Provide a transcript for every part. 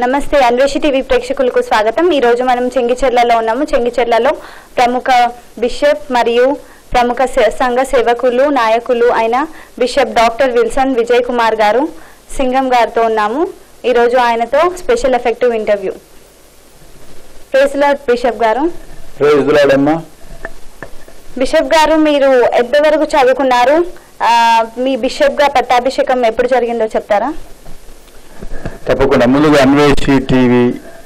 నమస్తే అన్వేషి టీవీ ప్రేక్షకులకు స్వాగతం। ఈ రోజు మనం చెంగిచెర్లలో ఉన్నాము। చెంగిచెర్లలో ప్రముఖ బిషప్ మరియు ప్రముఖ సంఘ సేవకులు నాయకులు అయిన bishop doctor Wilson Vijay Kumar గారు సింగం గారితో ఉన్నాము। ఈ రోజు ఆయనతో special effective interview. Praise Lord bishop గారు। ప్రైజ్ లార్డ్ అమ్మా। బిషప్ గారు మీరు ఎంతవరకు చదువుకున్నారు? మీ బిషప్ గా పట్టాభిషేకం ఎప్పుడు జరిగిందో చెప్తారా? తప్పకుండా ముందుగా అన్వేషి టీవీ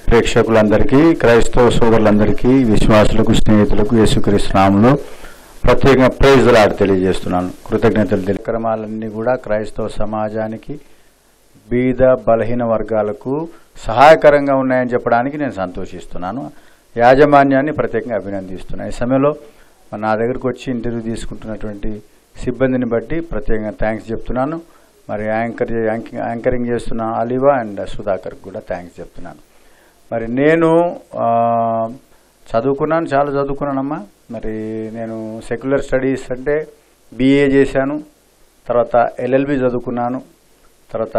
ప్రేక్షకులందరికీ, క్రైస్తవ సోదరులందరికీ, విశ్వాసులకు, స్నేహితులకు యేసుక్రీస్తు నామములో ప్రత్యేకంగా ప్రైజ్ లార్డ్ తెలియజేస్తున్నాను। కృతజ్ఞతలు కార్యక్రమాలన్నీ కూడా క్రైస్తవ సమాజానికి, బీద బలహీన వర్గాలకు సహాయకరంగా ఉన్నాయని చెప్పడానికి నేను సంతోషిస్తున్నాను। యాజమాన్యాన్ని ప్రత్యేకంగా అభినందిస్తున్నాను। ఈ సమయంలో నా దగ్గరకు వచ్చి ఇంటర్వ్యూ తీసుకుంటున్నటువంటి సిబ్బందిని బట్టి ప్రత్యేకంగా థ్యాంక్స్ చెప్తున్నాను। మరి యాంకరింగ్ చేస్తున్న అలీవా అండ్ సుధాకర్ కూడా థ్యాంక్స్ చెప్తున్నాను। మరి నేను చదువుకున్నాను, చాలా చదువుకున్నానమ్మా। మరి నేను సెక్యులర్ స్టడీస్ అంటే BA చేశాను, తర్వాత LLB చదువుకున్నాను, తర్వాత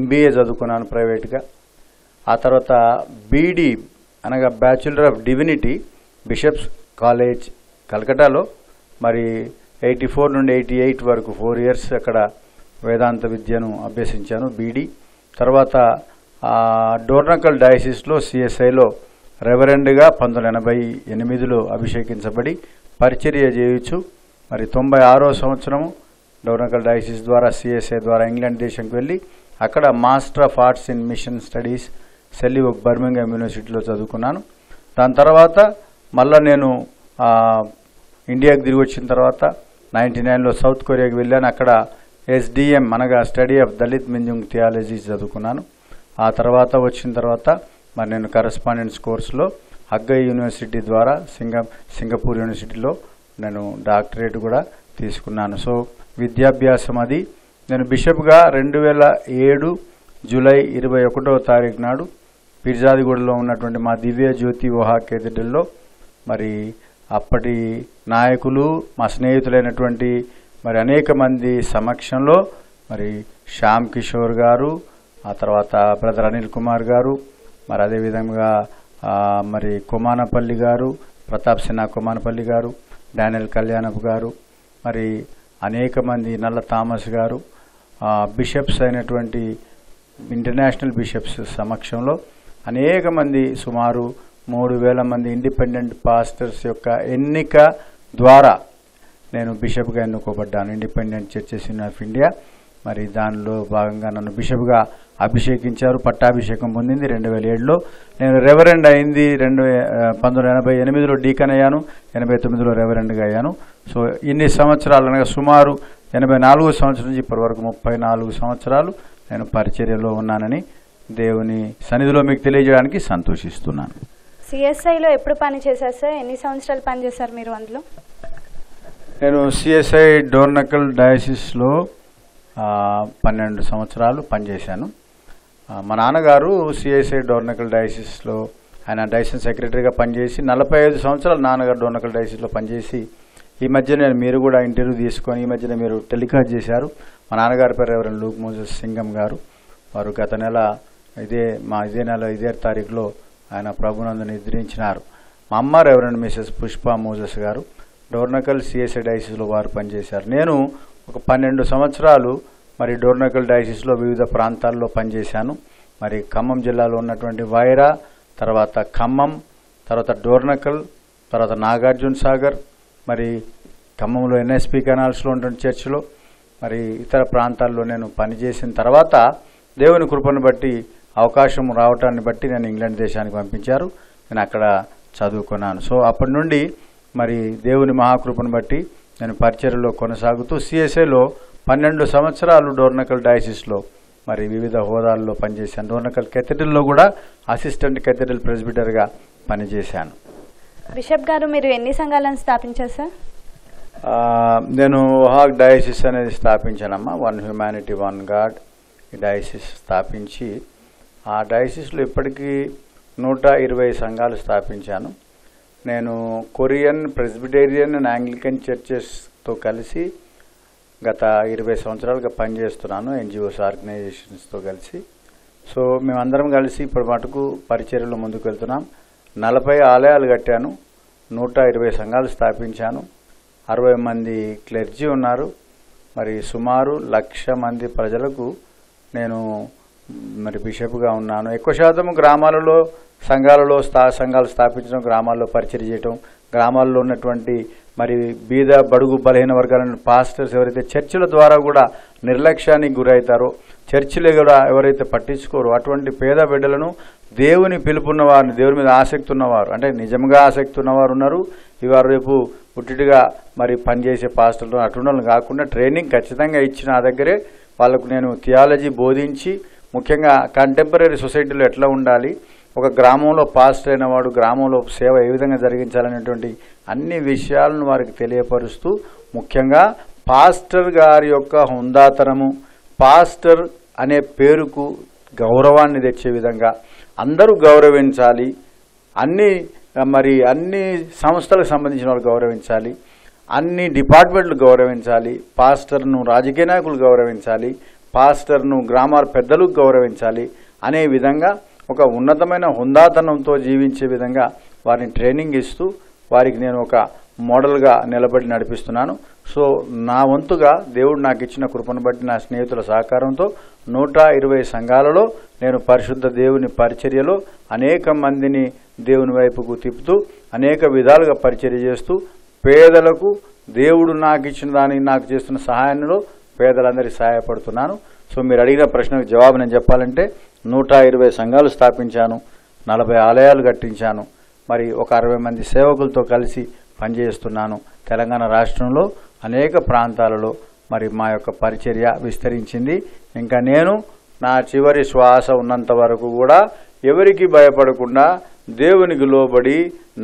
MBA చదువుకున్నాను ప్రైవేట్గా। ఆ తర్వాత BD అనగా bachelor of divinity bishops college కలకటాలో మరి 84 నుండి 88 వరకు 4 ఇయర్స్ అక్కడ వేదాంత విద్యను అభ్యసించాను BD। తర్వాత డోర్నకల్ డయాసిస్లో CSIలో రెవరెండ్గా 1988లో అభిషేకించబడి పరిచర్య చేయొచ్చు। మరి 96వ సంవత్సరము డోర్నకల్ డయాసిస్ ద్వారా CSI ద్వారా ఇంగ్లాండ్ దేశంకి వెళ్ళి అక్కడ master of arts in mission studies Selly Oak Birmingham యూనివర్సిటీలో చదువుకున్నాను। దాని తర్వాత మళ్ళీ నేను ఇండియాకి తిరిగి వచ్చిన తర్వాత 99లో సౌత్ కొరియాకి వెళ్ళాను। అక్కడ SDM అనగా స్టడీ ఆఫ్ దళిత్ మింజుంగ్ థియాలజీ చదువుకున్నాను। ఆ తర్వాత వచ్చిన తర్వాత మరి నేను కరెస్పాండెన్స్ కోర్సులో హగ్గై యూనివర్సిటీ ద్వారా సింగపూర్ యూనివర్సిటీలో నేను డాక్టరేట్ కూడా తీసుకున్నాను। సో విద్యాభ్యాసం అది నేను బిషప్గా 2007 జూలై 21వ తారీఖు నాడు పిర్జాదిగూడలో ఉన్నటువంటి మా దివ్య జ్యోతి ఓహా కేథడ్రల్లో మరి అప్పటి నాయకులు, మా స్నేహితులైనటువంటి మరి అనేక మంది సమక్షంలో మరి శ్యామ్ కిషోర్ గారు, ఆ తర్వాత బ్రదర్ అనిల్ కుమార్ గారు, మరి అదేవిధంగా మరి కొమానపల్లి గారు, ప్రతాప్ సిన్హా కొమానపల్లి గారు, డానియల్ కళ్యాణప్ గారు, మరి అనేక మంది నల్ల థామస్ గారు, బిషప్స్ అయినటువంటి ఇంటర్నేషనల్ బిషప్స్ సమక్షంలో అనేక మంది సుమారు 3000 మంది ఇండిపెండెంట్ పాస్టర్స్ యొక్క ఎన్నిక ద్వారా నేను బిషప్గా ఎన్నుకోబడ్డాను, independent churches union of India. మరి దానిలో భాగంగా నన్ను బిషప్గా అభిషేకించారు, పట్టాభిషేకం పొందింది 2007లో। నేను రెవరెండ్ అయింది 1988లో డీకన్ అయ్యాను, 89లో రెవరెండ్గా అయ్యాను। సో ఇన్ని సంవత్సరాలు అనగా సుమారు 84 సంవత్సరం నుంచి ఇప్పటి వరకు 34 సంవత్సరాలు నేను పరిచర్యలో ఉన్నానని దేవుని సన్నిధిలో మీకు తెలియజేయడానికి సంతోషిస్తున్నాను। CSIలో ఎప్పుడు పని చేశారు సార్? ఎన్ని సంవత్సరాలు పనిచేశారు మీరు అందులో? నేను CSI డోర్నకల్ డయాసిస్లో 12 సంవత్సరాలు పనిచేశాను। మా నాన్నగారు CSI డోర్నకల్ డయాసిస్లో ఆయన డయాసిస్ సెక్రటరీగా పనిచేసి 45 సంవత్సరాలు నాన్నగారు డోర్నకల్ డయాసిస్లో పనిచేసి ఈ మధ్య మీరు కూడా ఇంటర్వ్యూ తీసుకొని ఈ మధ్యన మీరు టెలికాస్ట్ చేశారు। మా నాన్నగారి పేరు రెవరెండ్ లూక్ మోజెస్ సింగం గారు, వారు గత నెల ఇదే నెల 5వ తారీఖులో ఆయన ప్రభునందు నిద్రించినారు। మా అమ్మ రెవరెండ్ మిసెస్ పుష్ప మోజెస్ గారు డోర్నకల్ CSI డయాసిస్లో వారు పనిచేశారు। నేను ఒక 12 సంవత్సరాలు మరి డోర్నకల్ డయాసిస్లో వివిధ ప్రాంతాల్లో పనిచేశాను। మరి ఖమ్మం జిల్లాలో ఉన్నటువంటి వైరా, తర్వాత ఖమ్మం, తర్వాత డోర్నకల్, తర్వాత నాగార్జున సాగర్, మరి ఖమ్మంలో NSP కెనాల్స్లో ఉన్నటువంటి చర్చిలో, మరి ఇతర ప్రాంతాల్లో నేను పనిచేసిన తర్వాత దేవుని కృపను బట్టి అవకాశం రావటాన్ని బట్టి నేను ఇంగ్లాండ్ దేశానికి పంపించారు, నేను అక్కడ చదువుకున్నాను। సో అప్పటి నుండి మరి దేవుని మహాకృపను బట్టి నేను పరిచర్యలో కొనసాగుతూ CSIలో 12 సంవత్సరాలు డోర్నకల్ డయాసిస్లో మరి వివిధ హోదాల్లో పనిచేశాను। డోర్నకల్ కేథడ్రల్లో కూడా అసిస్టెంట్ కేథడ్రల్ ప్రెసిబిటర్గా పనిచేశాను। బిషప్ గారు మీరు ఎన్ని సంఘాలను స్థాపించారు సార్? నేను ఓహాక్ డయాసిస్ అనేది స్థాపించానమ్మా, వన్ హ్యూమానిటీ వన్ గాడ్ ఈ డయాసిస్ స్థాపించి ఆ డయాసిస్లో ఇప్పటికీ 120 సంఘాలు స్థాపించాను। నేను కొరియన్, ప్రెస్బిటేరియన్ అండ్ ఆంగ్లికన్ చర్చెస్తో కలిసి గత 20 సంవత్సరాలుగా పనిచేస్తున్నాను, NGOs ఆర్గనైజేషన్స్తో కలిసి। సో మేమందరం కలిసి ఇప్పుడు మటుకు పరిచర్యలో ముందుకు వెళ్తున్నాం. 40 ఆలయాలు కట్టాను, 120 సంఘాలు స్థాపించాను, 60 మంది క్లెర్జీ ఉన్నారు. మరి సుమారు 1,00,000 మంది ప్రజలకు నేను మరి బిషప్గా ఉన్నాను. ఎక్కువ శాతం గ్రామాలలో సంఘాలలో సంఘాలు స్థాపించడం, గ్రామాల్లో పరిచర్య చేయటం, గ్రామాల్లో ఉన్నటువంటి మరి బీద బడుగు బలహీన వర్గాల పాస్టర్స్ ఎవరైతే చర్చిల ద్వారా కూడా నిర్లక్ష్యానికి గురవుతారో, చర్చిలే కూడా ఎవరైతే పట్టించుకోరో అటువంటి పేద బిడ్డలను దేవుని పిలుపున్న వారిని, దేవుని మీద ఆసక్తి ఉన్నవారు, అంటే నిజంగా ఆసక్తి ఉన్నవారు ఉన్నారు. ఇవారు రేపు పుట్టిగా మరి పనిచేసే పాస్టర్లు అటువంటి కాకుండా ట్రైనింగ్ ఖచ్చితంగా ఇచ్చి నా దగ్గరే వాళ్ళకు నేను థియాలజీ బోధించి, ముఖ్యంగా కంటెంపరీ సొసైటీలో ఎట్లా ఉండాలి, ఒక గ్రామంలో పాస్టర్ అయిన వాడు గ్రామంలో సేవ ఏ విధంగా జరిగించాలనేటువంటి అన్ని విషయాలను వారికి తెలియపరుస్తూ, ముఖ్యంగా పాస్టర్ గారి యొక్క హుందాతనము, పాస్టర్ అనే పేరుకు గౌరవాన్ని తెచ్చే విధంగా అందరూ గౌరవించాలి, అన్ని సంస్థలకు సంబంధించిన వాళ్ళు గౌరవించాలి, అన్ని డిపార్ట్మెంట్లు గౌరవించాలి, పాస్టర్ను రాజకీయ నాయకులు గౌరవించాలి, పాస్టర్ను గ్రామాల పెద్దలు గౌరవించాలి అనే విధంగా ఒక ఉన్నతమైన హుందాతనంతో జీవించే విధంగా వారిని ట్రైనింగ్ ఇస్తూ వారికి నేను ఒక మోడల్గా నిలబడి నడిపిస్తున్నాను. సో నా వంతుగా దేవుడు నాకు ఇచ్చిన కృపను బట్టి నా స్నేహితుల సహకారంతో 120 సంఘాలలో నేను పరిశుద్ధ దేవుని పరిచర్యలో అనేక మందిని దేవుని వైపుకు తిప్పుతూ అనేక విధాలుగా పరిచర్య చేస్తూ పేదలకు దేవుడు నాకు ఇచ్చిన దానికి నాకు చేస్తున్న సహాయంలో పేదలందరికీ సహాయపడుతున్నాను. సో మీరు అడిగిన ప్రశ్నకు జవాబు నేను చెప్పాలంటే 120 సంఘాలు స్థాపించాను, 40 ఆలయాలు కట్టించాను, మరి ఒక 60 మంది సేవకులతో కలిసి పనిచేస్తున్నాను. తెలంగాణ రాష్ట్రంలో అనేక ప్రాంతాలలో మరి మా యొక్క పరిచర్య విస్తరించింది. ఇంకా నేను నా చివరి శ్వాస ఉన్నంత వరకు కూడా ఎవరికి భయపడకుండా దేవునికి లోబడి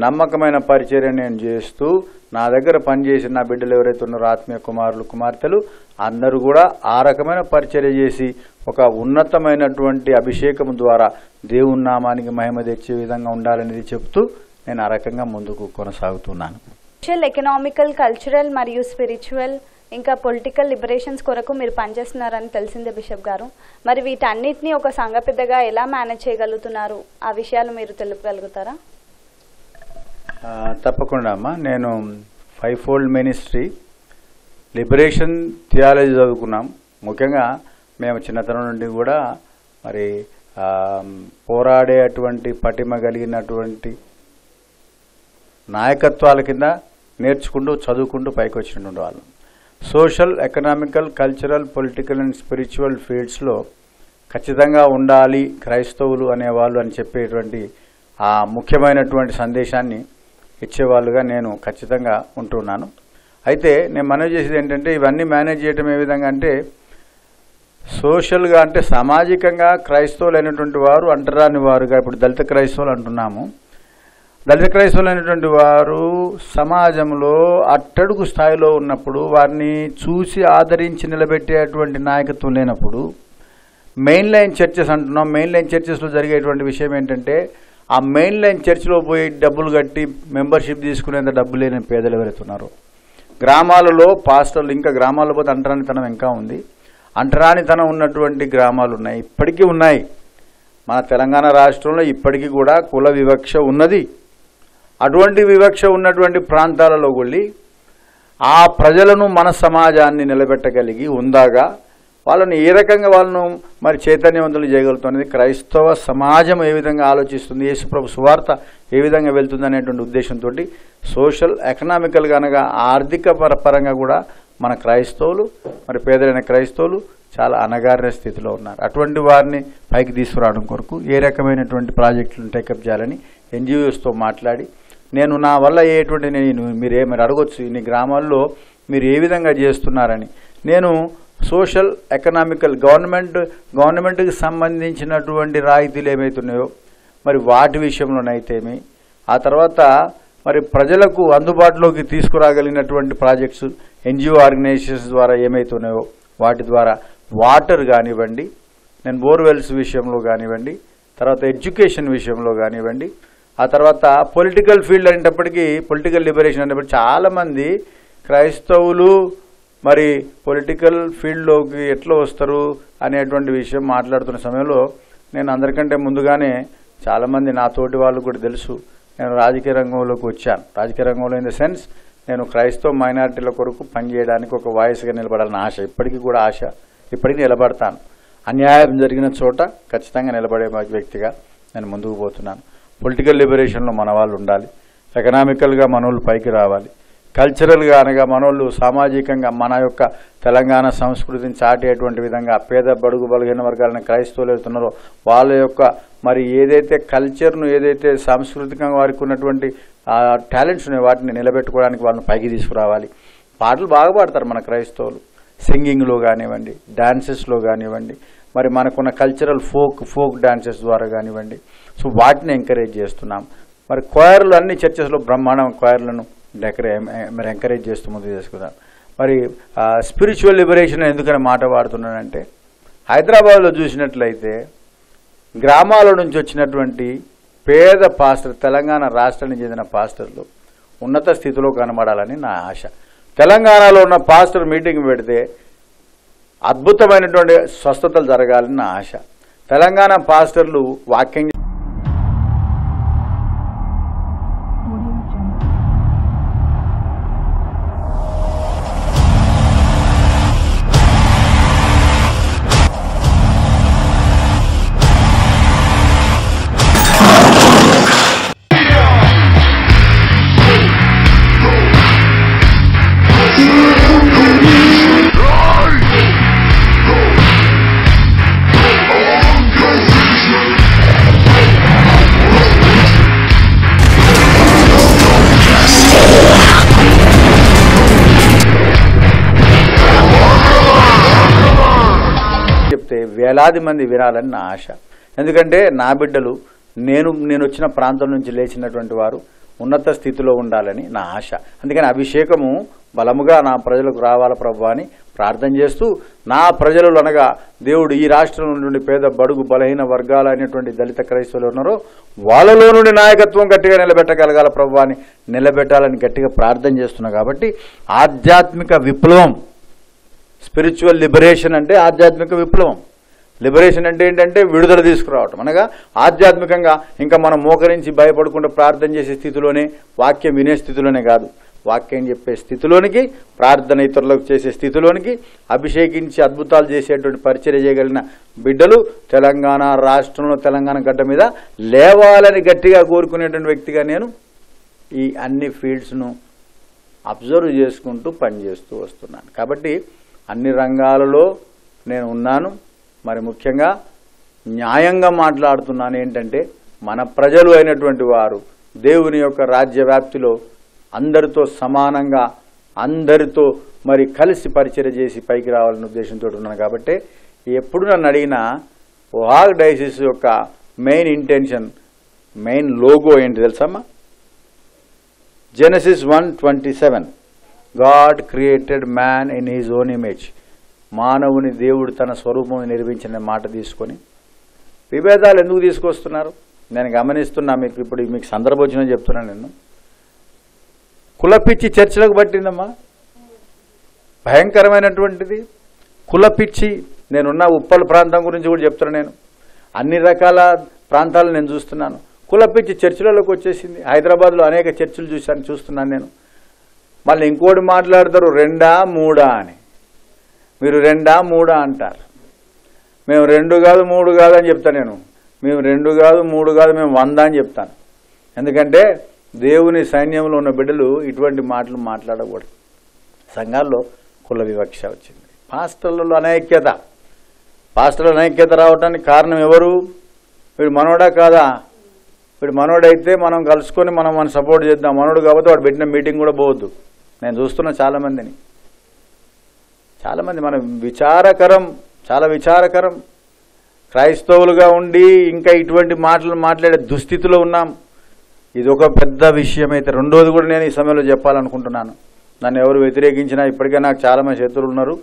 నమ్మకమైన పరిచర్య నేను చేస్తూ నా దగ్గర పనిచేసిన నా బిడ్డలు ఎవరైతే ఉన్నారో ఆత్మీయ కుమారులు కుమార్తెలు అందరూ కూడా ఆ రకమైన పరిచర్య చేసి ఒక ఉన్నతమైనటువంటి అభిషేకం ద్వారా దేవుని నామానికి మహిమ తెచ్చే విధంగా ఉండాలనేది చెప్తూ నేను ఆ రకంగా ముందుకు కొనసాగుతున్నాను. సోషల్, ఎకనామికల్, కల్చరల్ మరియు స్పిరిచువల్ ఇంకా పొలిటికల్ లిబరేషన్స్ కొరకు మీరు పనిచేస్తున్నారని తెలిసిందే బిషప్ గారు. మరి వీటన్నిటిని ఒక సంఘ పెద్దగా ఎలా మేనేజ్ చేయగలుగుతున్నారు, ఆ విషయాలు మీరు తెలుపగలుగుతారా? తప్పకుండా అమ్మా. నేను 5-fold మినిస్ట్రీ, లిబరేషన్, థియాలజీ చదువుకున్నాం. ముఖ్యంగా మేము చిన్నతనం నుండి కూడా మరి పోరాడేటువంటి పటిమ కలిగినటువంటి నాయకత్వాల కింద నేర్చుకుంటూ చదువుకుంటూ పైకి వచ్చినటువంటి వాళ్ళు. Social, economical, cultural, political and spiritual ఫీల్డ్స్లో ఖచ్చితంగా ఉండాలి క్రైస్తవులు అనేవాళ్ళు అని చెప్పేటువంటి ఆ ముఖ్యమైనటువంటి సందేశాన్ని ఇచ్చేవాళ్ళుగా నేను ఖచ్చితంగా ఉంటున్నాను. అయితే నేను మనవి చేసేది ఏంటంటే ఇవన్నీ మేనేజ్ చేయడం ఏ విధంగా అంటే సోషల్గా అంటే సామాజికంగా క్రైస్తవులు అయినటువంటి వారు అంటరాని వారుగా, ఇప్పుడు దళిత క్రైస్తవులు అంటున్నాము, దళిత క్రైస్తవులు అయినటువంటి వారు సమాజంలో అట్టడుగు స్థాయిలో ఉన్నప్పుడు వారిని చూసి ఆదరించి నిలబెట్టేటువంటి నాయకత్వం లేనప్పుడు మెయిన్ లైన్ చర్చెస్ అంటున్నాం. మెయిన్ లైన్ చర్చెస్లో జరిగేటువంటి విషయం ఏంటంటే ఆ మెయిన్ లైన్ చర్చిలో పోయి డబ్బులు కట్టి మెంబర్షిప్ తీసుకునేంత డబ్బు లేని పేదలు ఎవరైతే ఉన్నారో, గ్రామాలలో పాస్టర్లు, ఇంకా గ్రామాల్లో పోతే అంటరానితనం ఇంకా ఉంది. అంటరానితనం ఉన్నటువంటి గ్రామాలు ఉన్నాయి, ఇప్పటికీ ఉన్నాయి. మన తెలంగాణ రాష్ట్రంలో ఇప్పటికీ కూడా కుల వివక్ష ఉన్నది. అటువంటి వివక్ష ఉన్నటువంటి ప్రాంతాలలో వెళ్ళి ఆ ప్రజలను, మన సమాజాన్ని నిలబెట్టగలిగి ఉందాగా వాళ్ళని ఏ రకంగా వాళ్ళను మరి చైతన్యవంతులు చేయగలుగుతున్నది క్రైస్తవ సమాజం ఏ విధంగా ఆలోచిస్తుంది, యేసుప్రభు సువార్త ఏ విధంగా వెళ్తుంది అనేటువంటి ఉద్దేశంతో సోషల్, ఎకనామికల్గా అనగా ఆర్థిక పరంగా కూడా మన క్రైస్తవులు, మరి పేదలైన క్రైస్తవులు చాలా అణగారిన స్థితిలో ఉన్నారు. అటువంటి వారిని పైకి తీసుకురావడం కొరకు ఏ రకమైనటువంటి ప్రాజెక్టులను టేకప్ చేయాలని ఎన్జిఓస్తో మాట్లాడి నేను నా వల్ల మీరు అడగొచ్చు ఇన్ని గ్రామాల్లో మీరు ఏ విధంగా చేస్తున్నారని. నేను సోషల్, ఎకనామికల్, గవర్నమెంట్కి సంబంధించినటువంటి రాయితీలు ఏమైతున్నాయో మరి వాటి విషయంలోనైతేమి, ఆ తర్వాత మరి ప్రజలకు అందుబాటులోకి తీసుకురాగలిగినటువంటి ప్రాజెక్ట్స్ ఎన్జిఓ ఆర్గనైజేషన్స్ ద్వారా ఏమైతున్నాయో వాటి ద్వారా వాటర్ కానివ్వండి, నేను బోర్వెల్స్ విషయంలో కానివ్వండి, తర్వాత ఎడ్యుకేషన్ విషయంలో కానివ్వండి, ఆ తర్వాత పొలిటికల్ ఫీల్డ్ అనేటప్పటికీ పొలిటికల్ లిబరేషన్ అనేటప్పటికీ చాలామంది క్రైస్తవులు మరి పొలిటికల్ ఫీల్డ్లోకి ఎట్లా వస్తారు అనేటువంటి విషయం మాట్లాడుతున్న సమయంలో నేను అందరికంటే ముందుగానే చాలామంది నా తోటి వాళ్ళు కూడా తెలుసు, నేను రాజకీయ రంగంలోకి వచ్చాను. రాజకీయ రంగంలో ఇన్ ద సెన్స్ నేను క్రైస్తవ మైనారిటీల కొరకు పనిచేయడానికి ఒక వాయిస్గా నిలబడాలని ఆశ, ఇప్పటికీ కూడా ఆశ, ఇప్పటికీ నిలబడతాను. అన్యాయం జరిగిన చోట ఖచ్చితంగా నిలబడే వ్యక్తిగా నేను ముందుకు పోతున్నాను. పొలిటికల్ లిబరేషన్లో మన వాళ్ళు ఉండాలి, ఎకనామికల్గా మనోళ్ళు పైకి రావాలి, కల్చరల్గా అనగా మనోళ్ళు సామాజికంగా మన యొక్క తెలంగాణ సంస్కృతిని చాటేటువంటి విధంగా పేద బడుగు బలహీన వర్గాలను క్రైస్తవులు అవుతున్నారో వాళ్ళ యొక్క మరి ఏదైతే కల్చర్ను ఏదైతే సాంస్కృతికంగా వారికి ఉన్నటువంటి టాలెంట్స్ ఉన్నాయో వాటిని నిలబెట్టుకోవడానికి వాళ్ళని పైకి తీసుకురావాలి. పాటలు బాగా పాడతారు మన క్రైస్తవులు, సింగింగ్లో కానివ్వండి, డాన్సెస్లో కానివ్వండి, మరి మనకున్న కల్చరల్ ఫోక్ డాన్సెస్ ద్వారా కానివ్వండి. సో వాటిని ఎంకరేజ్ చేస్తున్నాం. మరి క్వైర్లు అన్ని చర్చెస్లో బ్రహ్మాండం క్వైర్లను మరి ఎంకరేజ్ చేస్తూ ముందుకు చేసుకుందాం. మరి స్పిరిచువల్ లిబరేషన్ ఎందుకని మాట వాడుతున్నానంటే, హైదరాబాద్లో చూసినట్లయితే గ్రామాల నుంచి వచ్చినటువంటి పేద పాస్టర్, తెలంగాణ రాష్ట్రానికి చెందిన పాస్టర్లు ఉన్నత స్థితిలో కనబడాలని నా ఆశ. తెలంగాణలో ఉన్న పాస్టర్ మీటింగ్ పెడితే అద్భుతమైనటువంటి స్వస్థతలు జరగాలని నా ఆశ. తెలంగాణ పాస్టర్లు వాక్యం వేలాది మంది వినాలని నా ఆశ. ఎందుకంటే నా బిడ్డలు నేను వచ్చిన ప్రాంతం నుంచి లేచినటువంటి వారు ఉన్నత స్థితిలో ఉండాలని నా ఆశ. అందుకని అభిషేకము బలముగా నా ప్రజలకు రావాల ప్రభువా అని ప్రార్థన చేస్తూ, నా ప్రజలు అనగా దేవుడు ఈ రాష్ట్రం నుండి పేద బడుగు బలహీన వర్గాలు అయినటువంటి దళిత క్రైస్తవులు ఉన్నారో వాళ్ళలో నుండి నాయకత్వం గట్టిగా నిలబెట్టగలగాల ప్రభువా అని నిలబెట్టాలని గట్టిగా ప్రార్థన చేస్తున్నా. కాబట్టి ఆధ్యాత్మిక విప్లవం, స్పిరిచువల్ లిబరేషన్ అంటే ఆధ్యాత్మిక విప్లవం. లిబరేషన్ అంటే ఏంటంటే విడుదల తీసుకురావటం, అనగా ఆధ్యాత్మికంగా ఇంకా మనం మోకరించి భయపడకుండా ప్రార్థన చేసే స్థితిలోనే, వాక్యం వినే స్థితిలోనే కాదు, వాక్యం చెప్పే స్థితిలోనికి, ప్రార్థన ఇతరులకు చేసే స్థితిలోనికి, అభిషేకించి అద్భుతాలు చేసేటువంటి పరిచర్య చేయగలిగిన బిడ్డలు తెలంగాణ రాష్ట్రంలో తెలంగాణ గడ్డ మీద లేవాలని గట్టిగా కోరుకునేటువంటి వ్యక్తిగా నేను ఈ అన్ని ఫీల్డ్స్ను అబ్జర్వ్ చేసుకుంటూ పనిచేస్తూ వస్తున్నాను. కాబట్టి అన్ని రంగాలలో నేను ఉన్నాను. మరి ముఖ్యంగా న్యాయంగా మాట్లాడుతున్నాను. ఏంటంటే మన ప్రజలు అయినటువంటి వారు దేవుని యొక్క రాజ్య వ్యాప్తిలో అందరితో సమానంగా, అందరితో మరి కలిసి పరిచర్య చేసి పైకి రావాలనే ఉద్దేశంతో ఉన్నాను. కాబట్టి ఎప్పుడు నన్ను అడిగినా ఓహాగ్ డైసిస్ యొక్క మెయిన్ ఇంటెన్షన్, మెయిన్ లోగో ఏంటి తెలుసమ్మా? Genesis 1:27 God created man in his own image. మానవుని దేవుడు తన స్వరూపం నిర్మించిన మాట తీసుకొని విభేదాలు ఎందుకు తీసుకొస్తున్నారు? నేను గమనిస్తున్నా. మీకు సందర్భోచనం చెప్తున్నాను. నేను కులపిచ్చి చర్చలకు పట్టిందమ్మా, భయంకరమైనటువంటిది కులపిచ్చి. నేనున్న ఉప్పల్ ప్రాంతం గురించి కూడా చెప్తున్నాను. నేను అన్ని రకాల ప్రాంతాలు నేను చూస్తున్నాను. కులపిచ్చి చర్చిలలోకి వచ్చేసింది. హైదరాబాద్లో అనేక చర్చిలు చూస్తున్నాను నేను. మళ్ళీ ఇంకోటి మాట్లాడతారు, 2 3 అని. మీరు 2 3 అంటారు. మేము 2 కాదు 3 కాదు అని చెప్తాను నేను. మేము 2 కాదు 3 కాదు, మేము 100 అని చెప్తాను. ఎందుకంటే దేవుని సైన్యంలో ఉన్న బిడ్డలు ఇటువంటి మాటలు మాట్లాడకూడదు. సంఘాల్లో కుల వివక్ష వచ్చింది. పాస్టర్లలో అనైక్యత రావడానికి కారణం ఎవరు? వీడు మనోడా కాదా? వీడు మనోడైతే మనం కలుసుకొని మనం సపోర్ట్ చేద్దాం. మనోడు కాబట్టి వాడు పెట్టిన మీటింగ్ కూడా పోవద్దు. నేను చూస్తున్నా చాలామందిని. చాలామంది మనం చాలా విచారకరం. క్రైస్తవులుగా ఉండి ఇంకా ఇటువంటి మాటలు మాట్లాడే దుస్థితిలో ఉన్నాం. ఇది ఒక పెద్ద విషయం. అయితే రెండోది కూడా నేను ఈ సమయంలో చెప్పాలనుకుంటున్నాను. నన్ను ఎవరు వ్యతిరేకించినా ఇప్పటికే నాకు చాలామంది శత్రువులు ఉన్నారు,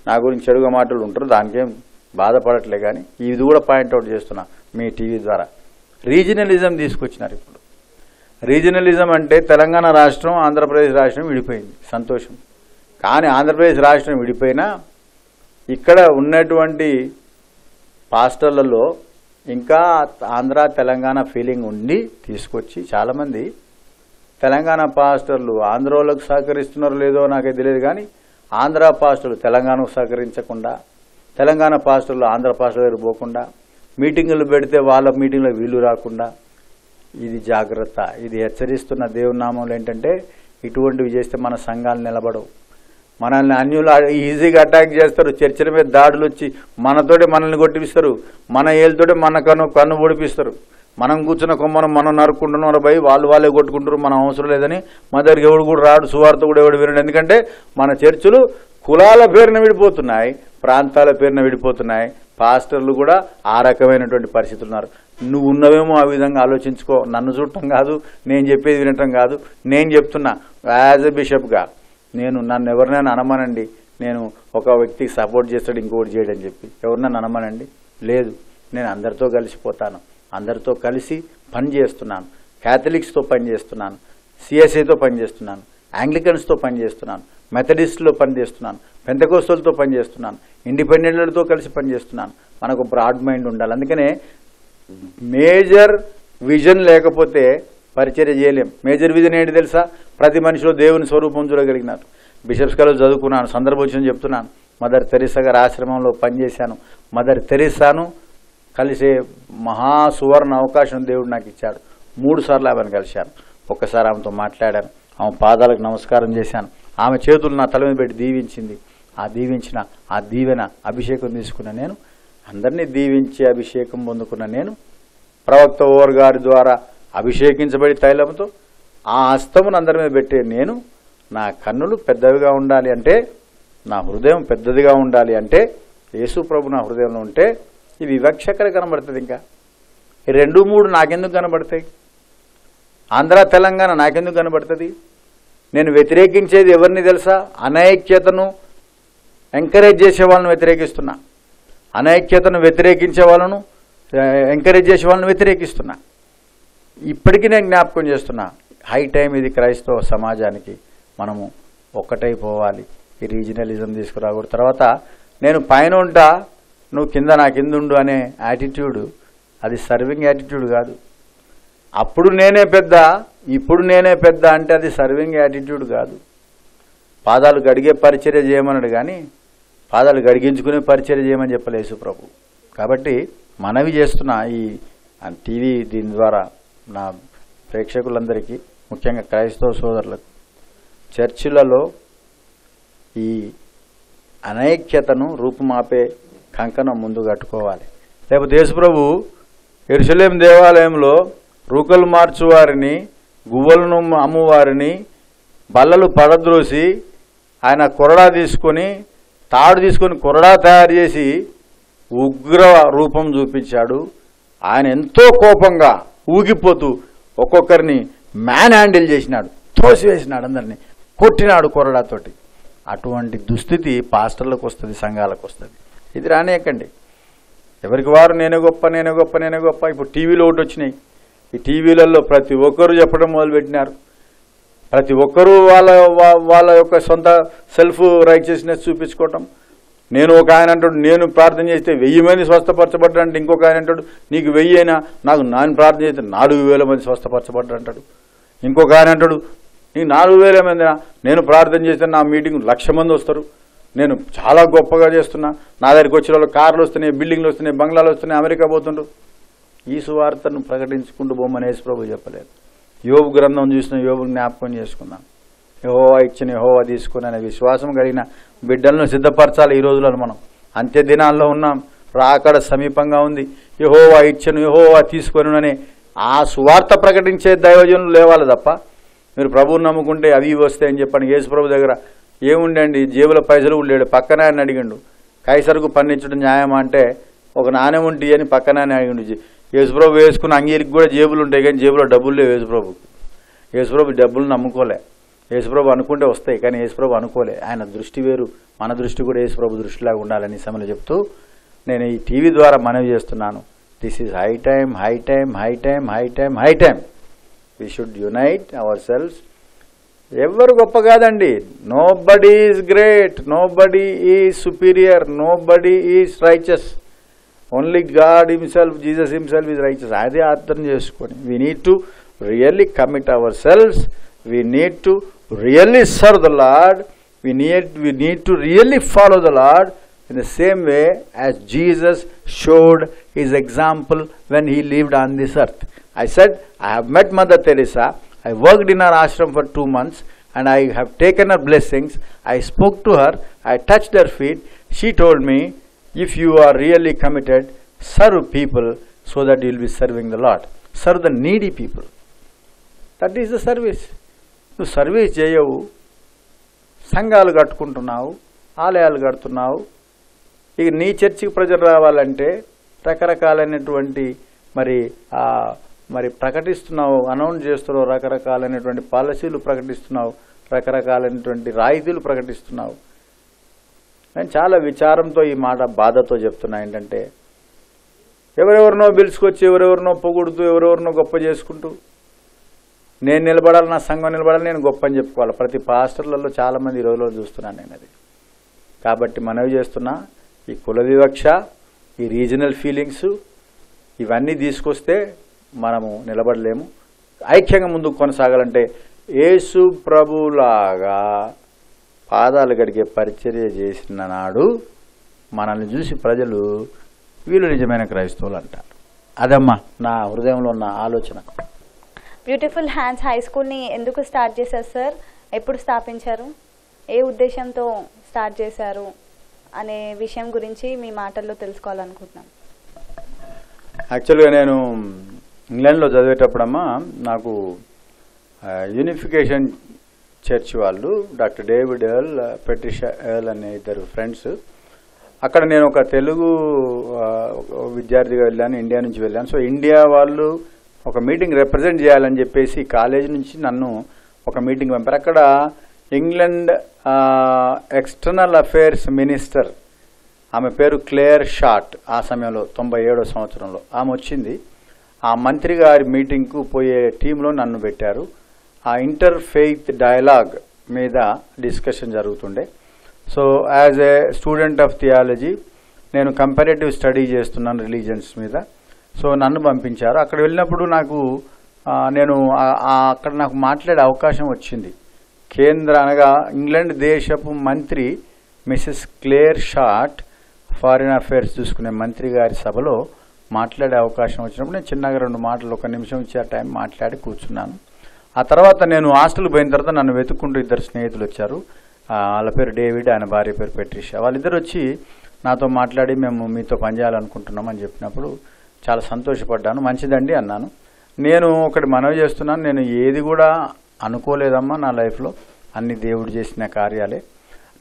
నా గురించి చెడుగా మాటలు ఉంటారు. దానికేం బాధపడట్లే. కానీ ఇది కూడా పాయింట్అవుట్ చేస్తున్నా మీ టీవీ ద్వారా. రీజనలిజం తీసుకొచ్చినారు. ఇప్పుడు రీజనలిజం అంటే తెలంగాణ రాష్ట్రం, ఆంధ్రప్రదేశ్ రాష్ట్రం విడిపోయింది, సంతోషం. కానీ ఆంధ్రప్రదేశ్ రాష్ట్రం విడిపోయినా ఇక్కడ ఉన్నటువంటి పాస్టర్లలో ఇంకా ఆంధ్ర తెలంగాణ ఫీలింగ్ ఉండి తీసుకొచ్చి చాలామంది తెలంగాణ పాస్టర్లు ఆంధ్ర వాళ్ళకు సహకరిస్తున్నారో లేదో నాకే తెలియదు, కానీ ఆంధ్ర పాస్టర్లు తెలంగాణకు సహకరించకుండా, తెలంగాణ పాస్టర్లు ఆంధ్ర పాస్టర్ దగ్గర పోకుండా, మీటింగులు పెడితే వాళ్ళ మీటింగ్లో వీళ్ళు రాకుండా, ఇది జాగ్రత్త. ఇది హెచ్చరిస్తున్న దేవుని నామంలో ఏంటంటే ఇటువంటివి చేస్తే మన సంఘాలు నిలబడవు. మనల్ని అన్యులు ఈజీగా అటాక్ చేస్తారు. చర్చల మీద దాడులు వచ్చి మనతోటి మనల్ని కొట్టిపిస్తారు. మన ఏళ్ళతోటి మన కన్ను పొడిపిస్తారు. మనం కూర్చున్న కొమ్మను మనం నరుక్కుంటున్నారు పోయి వాళ్ళే కొట్టుకుంటారు. మనం అవసరం లేదని మా దగ్గరికి ఎవడు కూడా రాడు, సువార్త కూడా ఎవడు వినడు. ఎందుకంటే మన చర్చలు కులాల పేరున విడిపోతున్నాయి, ప్రాంతాల పేరున విడిపోతున్నాయి. పాస్టర్లు కూడా ఆ రకమైనటువంటి పరిస్థితులు ఉన్నారు. నువ్వు ఉన్నవేమో ఆ విధంగా ఆలోచించుకో. నన్ను చూడటం కాదు, నేను చెప్పేది వినటం కాదు. నేను చెప్తున్నా యాజ్ ఎ బిషప్గా, నన్ను ఎవరినైనా అనమనండి, నేను ఒక వ్యక్తికి సపోర్ట్ చేస్తాడు ఇంకొకటి చేయడని చెప్పి ఎవరినైనా అనమనండి. లేదు, నేను అందరితో కలిసిపోతాను, అందరితో కలిసి పని చేస్తున్నాను. క్యాథలిక్స్తో పని చేస్తున్నాను, సిఎస్ఐతో పని చేస్తున్నాను, యాంగ్లికన్స్తో పని చేస్తున్నాను, మెథడిస్ట్లో పని చేస్తున్నాను, పెంతెకోస్తలతో పని చేస్తున్నాను, ఇండిపెండెంట్లతో కలిసి పని చేస్తున్నాను. మనకు బ్రాడ్ మైండ్ ఉండాలి. అందుకనే మేజర్ విజన్ లేకపోతే పరిచర్య చేయలేం. మేజర్ విజన్ ఏంటి తెలుసా? ప్రతి మనిషిలో దేవుని స్వరూపం చూడగలిగినారు. బిషప్స్ కాలేజ్ చదువుకున్నాను, సందర్భోచనం చెప్తున్నాను. మదర్ తెరీసా గారి ఆశ్రమంలో పనిచేశాను. మదర్ తెరీసాను కలిసే మహాసువర్ణ అవకాశం దేవుడు నాకు ఇచ్చాడు. 3 సార్లు ఆమెను కలిశాను. ఒక్కసారి ఆమెతో మాట్లాడాను, ఆమె పాదాలకు నమస్కారం చేశాను. ఆమె చేతులు నా తల మీద పెట్టి దీవించింది. ఆ దీవెన అభిషేకం తీసుకున్న నేను, అందరినీ దీవించి అభిషేకం పొందుకున్న నేను, ప్రవక్త ఓవర్ గారి ద్వారా అభిషేకించబడి తైలంతో ఆ హస్తమును అందరి మీద పెట్టే నేను, నా కన్నులు పెద్దవిగా ఉండాలి అంటే, నా హృదయం పెద్దదిగా ఉండాలి అంటే, యేసు ప్రభు నా హృదయంలో ఉంటే ఈ వివక్షకర కనబడుతుంది. ఇంకా ఈ 2, 3 నాకెందుకు కనబడతాయి? ఆంధ్ర తెలంగాణ నాకెందుకు కనబడుతుంది? నేను వ్యతిరేకించేది ఎవరిని తెలుసా? అనైక్యతను ఎంకరేజ్ చేసే వాళ్ళను వ్యతిరేకిస్తున్నా. అనైక్యతను వ్యతిరేకించే వాళ్ళను ఎంకరేజ్ చేసే వాళ్ళని వ్యతిరేకిస్తున్నా. ఇప్పటికీ నేను జ్ఞాపకం చేస్తున్నా, హై టైం ఇది క్రైస్తవ సమాజానికి. మనము ఒక్కటైపోవాలి, ఈ రీజనలిజం తీసుకురాకూడదు. తర్వాత నేను పైన ఉంటా, నువ్వు కింద నా కింద ఉండు అనే యాటిట్యూడ్, అది సర్వింగ్ యాటిట్యూడ్ కాదు. అప్పుడు నేనే పెద్ద, ఇప్పుడు నేనే పెద్ద అంటే అది సర్వింగ్ యాటిట్యూడ్ కాదు. పాదాలు గడిగే పరిచర్య చేయమన్నాడు, కానీ పాదాలు గడిగించుకునే పరిచర్య చేయమని చెప్పలేదు యేసు ప్రభు. కాబట్టి మనవి చేస్తున్న ఈ టీవీ దీని ద్వారా నా ప్రేక్షకులందరికీ, ముఖ్యంగా క్రైస్తవ సోదరులకు, చర్చిలలో ఈ అనైక్యతను రూపుమాపే కంకణం ముందు కట్టుకోవాలి. లేకపోతే యేసు ప్రభు యెరూషలేం దేవాలయంలో రూకలు మార్చువారిని, గువ్వలను అమ్మువారిని, బల్లలు పడద్రోసి ఆయన కొరడా తీసుకొని, తాడు తీసుకొని కొరడా తయారు చేసి ఉగ్ర రూపం చూపించాడు. ఆయన ఎంతో కోపంగా ఊగిపోతూ ఒక్కొక్కరిని మ్యాన్ హ్యాండిల్ చేసినాడు, తోసివేసినాడు, అందరినీ కొట్టినాడు కొరడాతోటి. అటువంటి దుస్థితి పాస్టర్లకు వస్తుంది, సంఘాలకు వస్తుంది. ఇది రానేయకండి. ఎవరికి వారు నేనే గొప్ప, నేనే గొప్ప, నేనే గొప్ప. ఇప్పుడు టీవీలో ఒకటి వచ్చినాయి. ఈ టీవీలలో ప్రతి ఒక్కరూ చెప్పడం మొదలుపెట్టినారు. ప్రతి ఒక్కరూ వాళ్ళ యొక్క సొంత సెల్ఫ్ రైచియస్నెస్ చూపించుకోవటం. నేను ఒక ఆయన అంటాడు, నేను ప్రార్థన చేస్తే 1000 మంది స్వస్థపరచబడ్డారు అంటే, ఇంకొక ఆయన అంటాడు, నీకు 1000 అయినా నేను ప్రార్థన చేస్తే 4000 మంది స్వస్థపరచబడ్డారు అంటాడు. ఇంకొక ఆయన అంటాడు, నీకు 4000 మంది, నేను ప్రార్థన చేస్తే నా మీటింగ్ 1,00,000 మంది వస్తారు, నేను చాలా గొప్పగా చేస్తున్నా, నా దగ్గరికి వచ్చిన వాళ్ళు కార్లు వస్తున్నాయి, బిల్డింగ్లు వస్తున్నాయి, బంగ్లాలు వస్తున్నాయి, అమెరికా పోతుండ్రు. ఈ సువార్తను ప్రకటించుకుంటూ బొమ్మని యేసు ప్రభు చెప్పలేదు. యోబు గ్రంథం చూసిన యోబుని జ్ఞాపకం చేసుకుందాం. యెహోవా ఇచ్చిన యెహోవా తీసుకుని అనే విశ్వాసం కలిగిన బిడ్డలను సిద్ధపరచాలి. ఈ రోజులలో మనం అంత్య దినాల్లో ఉన్నాం, రాకడ సమీపంగా ఉంది. యెహోవా ఇచ్చను, యెహోవా తీసుకొని అనే ఆ సువార్త ప్రకటించే దైవజనులు లేవాలి తప్ప, మీరు ప్రభువుని నమ్ముకుంటే అవి వస్తాయని చెప్పండి. యేసు ప్రభు దగ్గర ఏముండండి, జేబుల పైసలు ఉండేడు. పక్కన ఆయన అడిగిండు, కైసరుకు పన్నించడం న్యాయమా అంటే, ఒక నాణ్యం ఉంటే అని పక్కన ఆయన అడిగిండు. యేసుప్రభు వేసుకున్న అంగీరికి కూడా జేబులు ఉంటాయి, కానీ జేబులో డబ్బులు లేవు యేసుప్రభుకి. యేసుప్రభు డబ్బులు నమ్ముకోలే. యేసుప్రభు అనుకుంటే వస్తాయి, కానీ యేసుప్రభు అనుకోలే. ఆయన దృష్టి వేరు, మన దృష్టి కూడా యేసుప్రభు దృష్టిలాగా ఉండాలని సమయంలో చెప్తూ నేను ఈ టీవీ ద్వారా మనవి చేస్తున్నాను. This is high time, high time, high time, high time, high time. We should unite ourselves. ఎవరు గొప్ప కాదండి. Nobody is great, nobody is superior, nobody is righteous. Only God himself, Jesus himself is righteous. అదే అర్థం చేసుకొని we need to really commit ourselves, we need to really serve the Lord, we need to really follow the Lord in the same way as Jesus showed his example when he lived on this earth. I said, I have met Mother Teresa, I worked in her ashram for 2 months, and I have taken her blessings. I spoke to her, I touched her feet. She told me, if you are really committed, serve people so that you will be serving the Lord. Serve the needy people. That is the service. నువ్వు service చేయవు, సంఘాలు కట్టుకుంటున్నావు, ఆలయాలు కడుతున్నావు. ఇక నీ చర్చికి ప్రజలు రావాలంటే రకరకాలైనటువంటి మరి ప్రకటిస్తున్నావు, అనౌన్స్ చేస్తున్నావు, రకరకాలైనటువంటి పాలసీలు ప్రకటిస్తున్నావు, రకరకాలైనటువంటి రాయితీలు ప్రకటిస్తున్నావు. నేను చాలా విచారంతో ఈ మాట బాధతో చెప్తున్నా. ఏంటంటే ఎవరెవరినో పిలుచుకొచ్చి ఎవరెవరినో పొగుడుతూ ఎవరెవరినో గొప్ప చేసుకుంటూ నేను నిలబడాలి, నా సంఘం నిలబడాలి, నేను గొప్ప అని చెప్పుకోవాలి. ప్రతి పాస్టర్లలో చాలామంది ఈ రోజులో చూస్తున్నాను నేను అది. కాబట్టి మనవి చేస్తున్నా, ఈ కుల వివక్ష, ఈ రీజనల్ ఫీలింగ్స్ ఇవన్నీ తీసుకొస్తే మనము నిలబడలేము. ఐక్యంగా ముందుకు కొనసాగాలంటే యేసు ప్రభులాగా పాదాలు గడిగే పరిచర్య చేసిన నాడు మనల్ని చూసి ప్రజలు వీళ్ళు నిజమైన క్రైస్తవులు అంటారు. అదమ్మా నా హృదయంలో ఉన్న ఆలోచన. బ్యూటిఫుల్ హ్యాండ్స్ హై స్కూల్ని ఎందుకు స్టార్ట్ చేశారు సార్? ఎప్పుడు స్థాపించారు? ఏ ఉద్దేశంతో స్టార్ట్ చేశారు అనే విషయం గురించి మీ మాటల్లో తెలుసుకోవాలనుకుంటున్నాను. యాక్చువల్గా నేను ఇంగ్లాండ్లో చదివేటప్పుడమ్మా నాకు యూనిఫికేషన్ చర్చ్ వాళ్ళు డాక్టర్ డేవిడ్ ఎల్, పెట్రిషా ఎల్ అనే ఇద్దరు ఫ్రెండ్స్, అక్కడ నేను ఒక తెలుగు విద్యార్థిగా వెళ్ళాను, ఇండియా నుంచి వెళ్ళాను. సో ఇండియా వాళ్ళు ఒక మీటింగ్ రిప్రజెంట్ చేయాలని చెప్పేసి కాలేజీ నుంచి నన్ను ఒక మీటింగ్ పంపారు. అక్కడ ఇంగ్లాండ్ ఎక్స్టర్నల్ అఫైర్స్ మినిస్టర్, ఆమె పేరు క్లేర్ షాట్, ఆ సమయంలో 97వ సంవత్సరంలో ఆమె వచ్చింది. ఆ మంత్రి గారి మీటింగ్కు పోయే టీంలో నన్ను పెట్టారు. ఆ ఇంటర్ ఫెయిత్ డైలాగ్ మీద డిస్కషన్ జరుగుతుండే. So as a student of theology నేను కంపారేటివ్ స్టడీ చేస్తున్నాను రిలీజియన్స్ మీద. సో నన్ను పంపించారు. అక్కడ వెళ్ళినప్పుడు అక్కడ నాకు మాట్లాడే అవకాశం వచ్చింది. అనగా ఇంగ్లాండ్ దేశపు మంత్రి Mrs Clare shot, foreign affairs చూసుకునే మంత్రి గారి సభలో మాట్లాడే అవకాశం వచ్చినప్పుడు నేను చిన్నగా 2 మాటలు 1 నిమిషం ఇచ్చే టైం మాట్లాడి కూర్చున్నాను. ఆ తర్వాత నేను హాస్టల్కి పోయిన తర్వాత నన్ను వెతుక్కుంటూ 2 స్నేహితులు వచ్చారు. వాళ్ళ పేరు డేవిడ్, ఆయన భార్య పేరు పెట్రిషా. వాళ్ళిద్దరు వచ్చి నాతో మాట్లాడి మేము మీతో పనిచేయాలనుకుంటున్నాం అని చెప్పినప్పుడు చాలా సంతోషపడ్డాను. మంచిదండి అన్నాను. నేను ఒకటి మనవి చేస్తున్నాను, నేను ఏది కూడా అనుకోలేదమ్మా నా లైఫ్లో, అన్ని దేవుడు చేసిన కార్యాలే.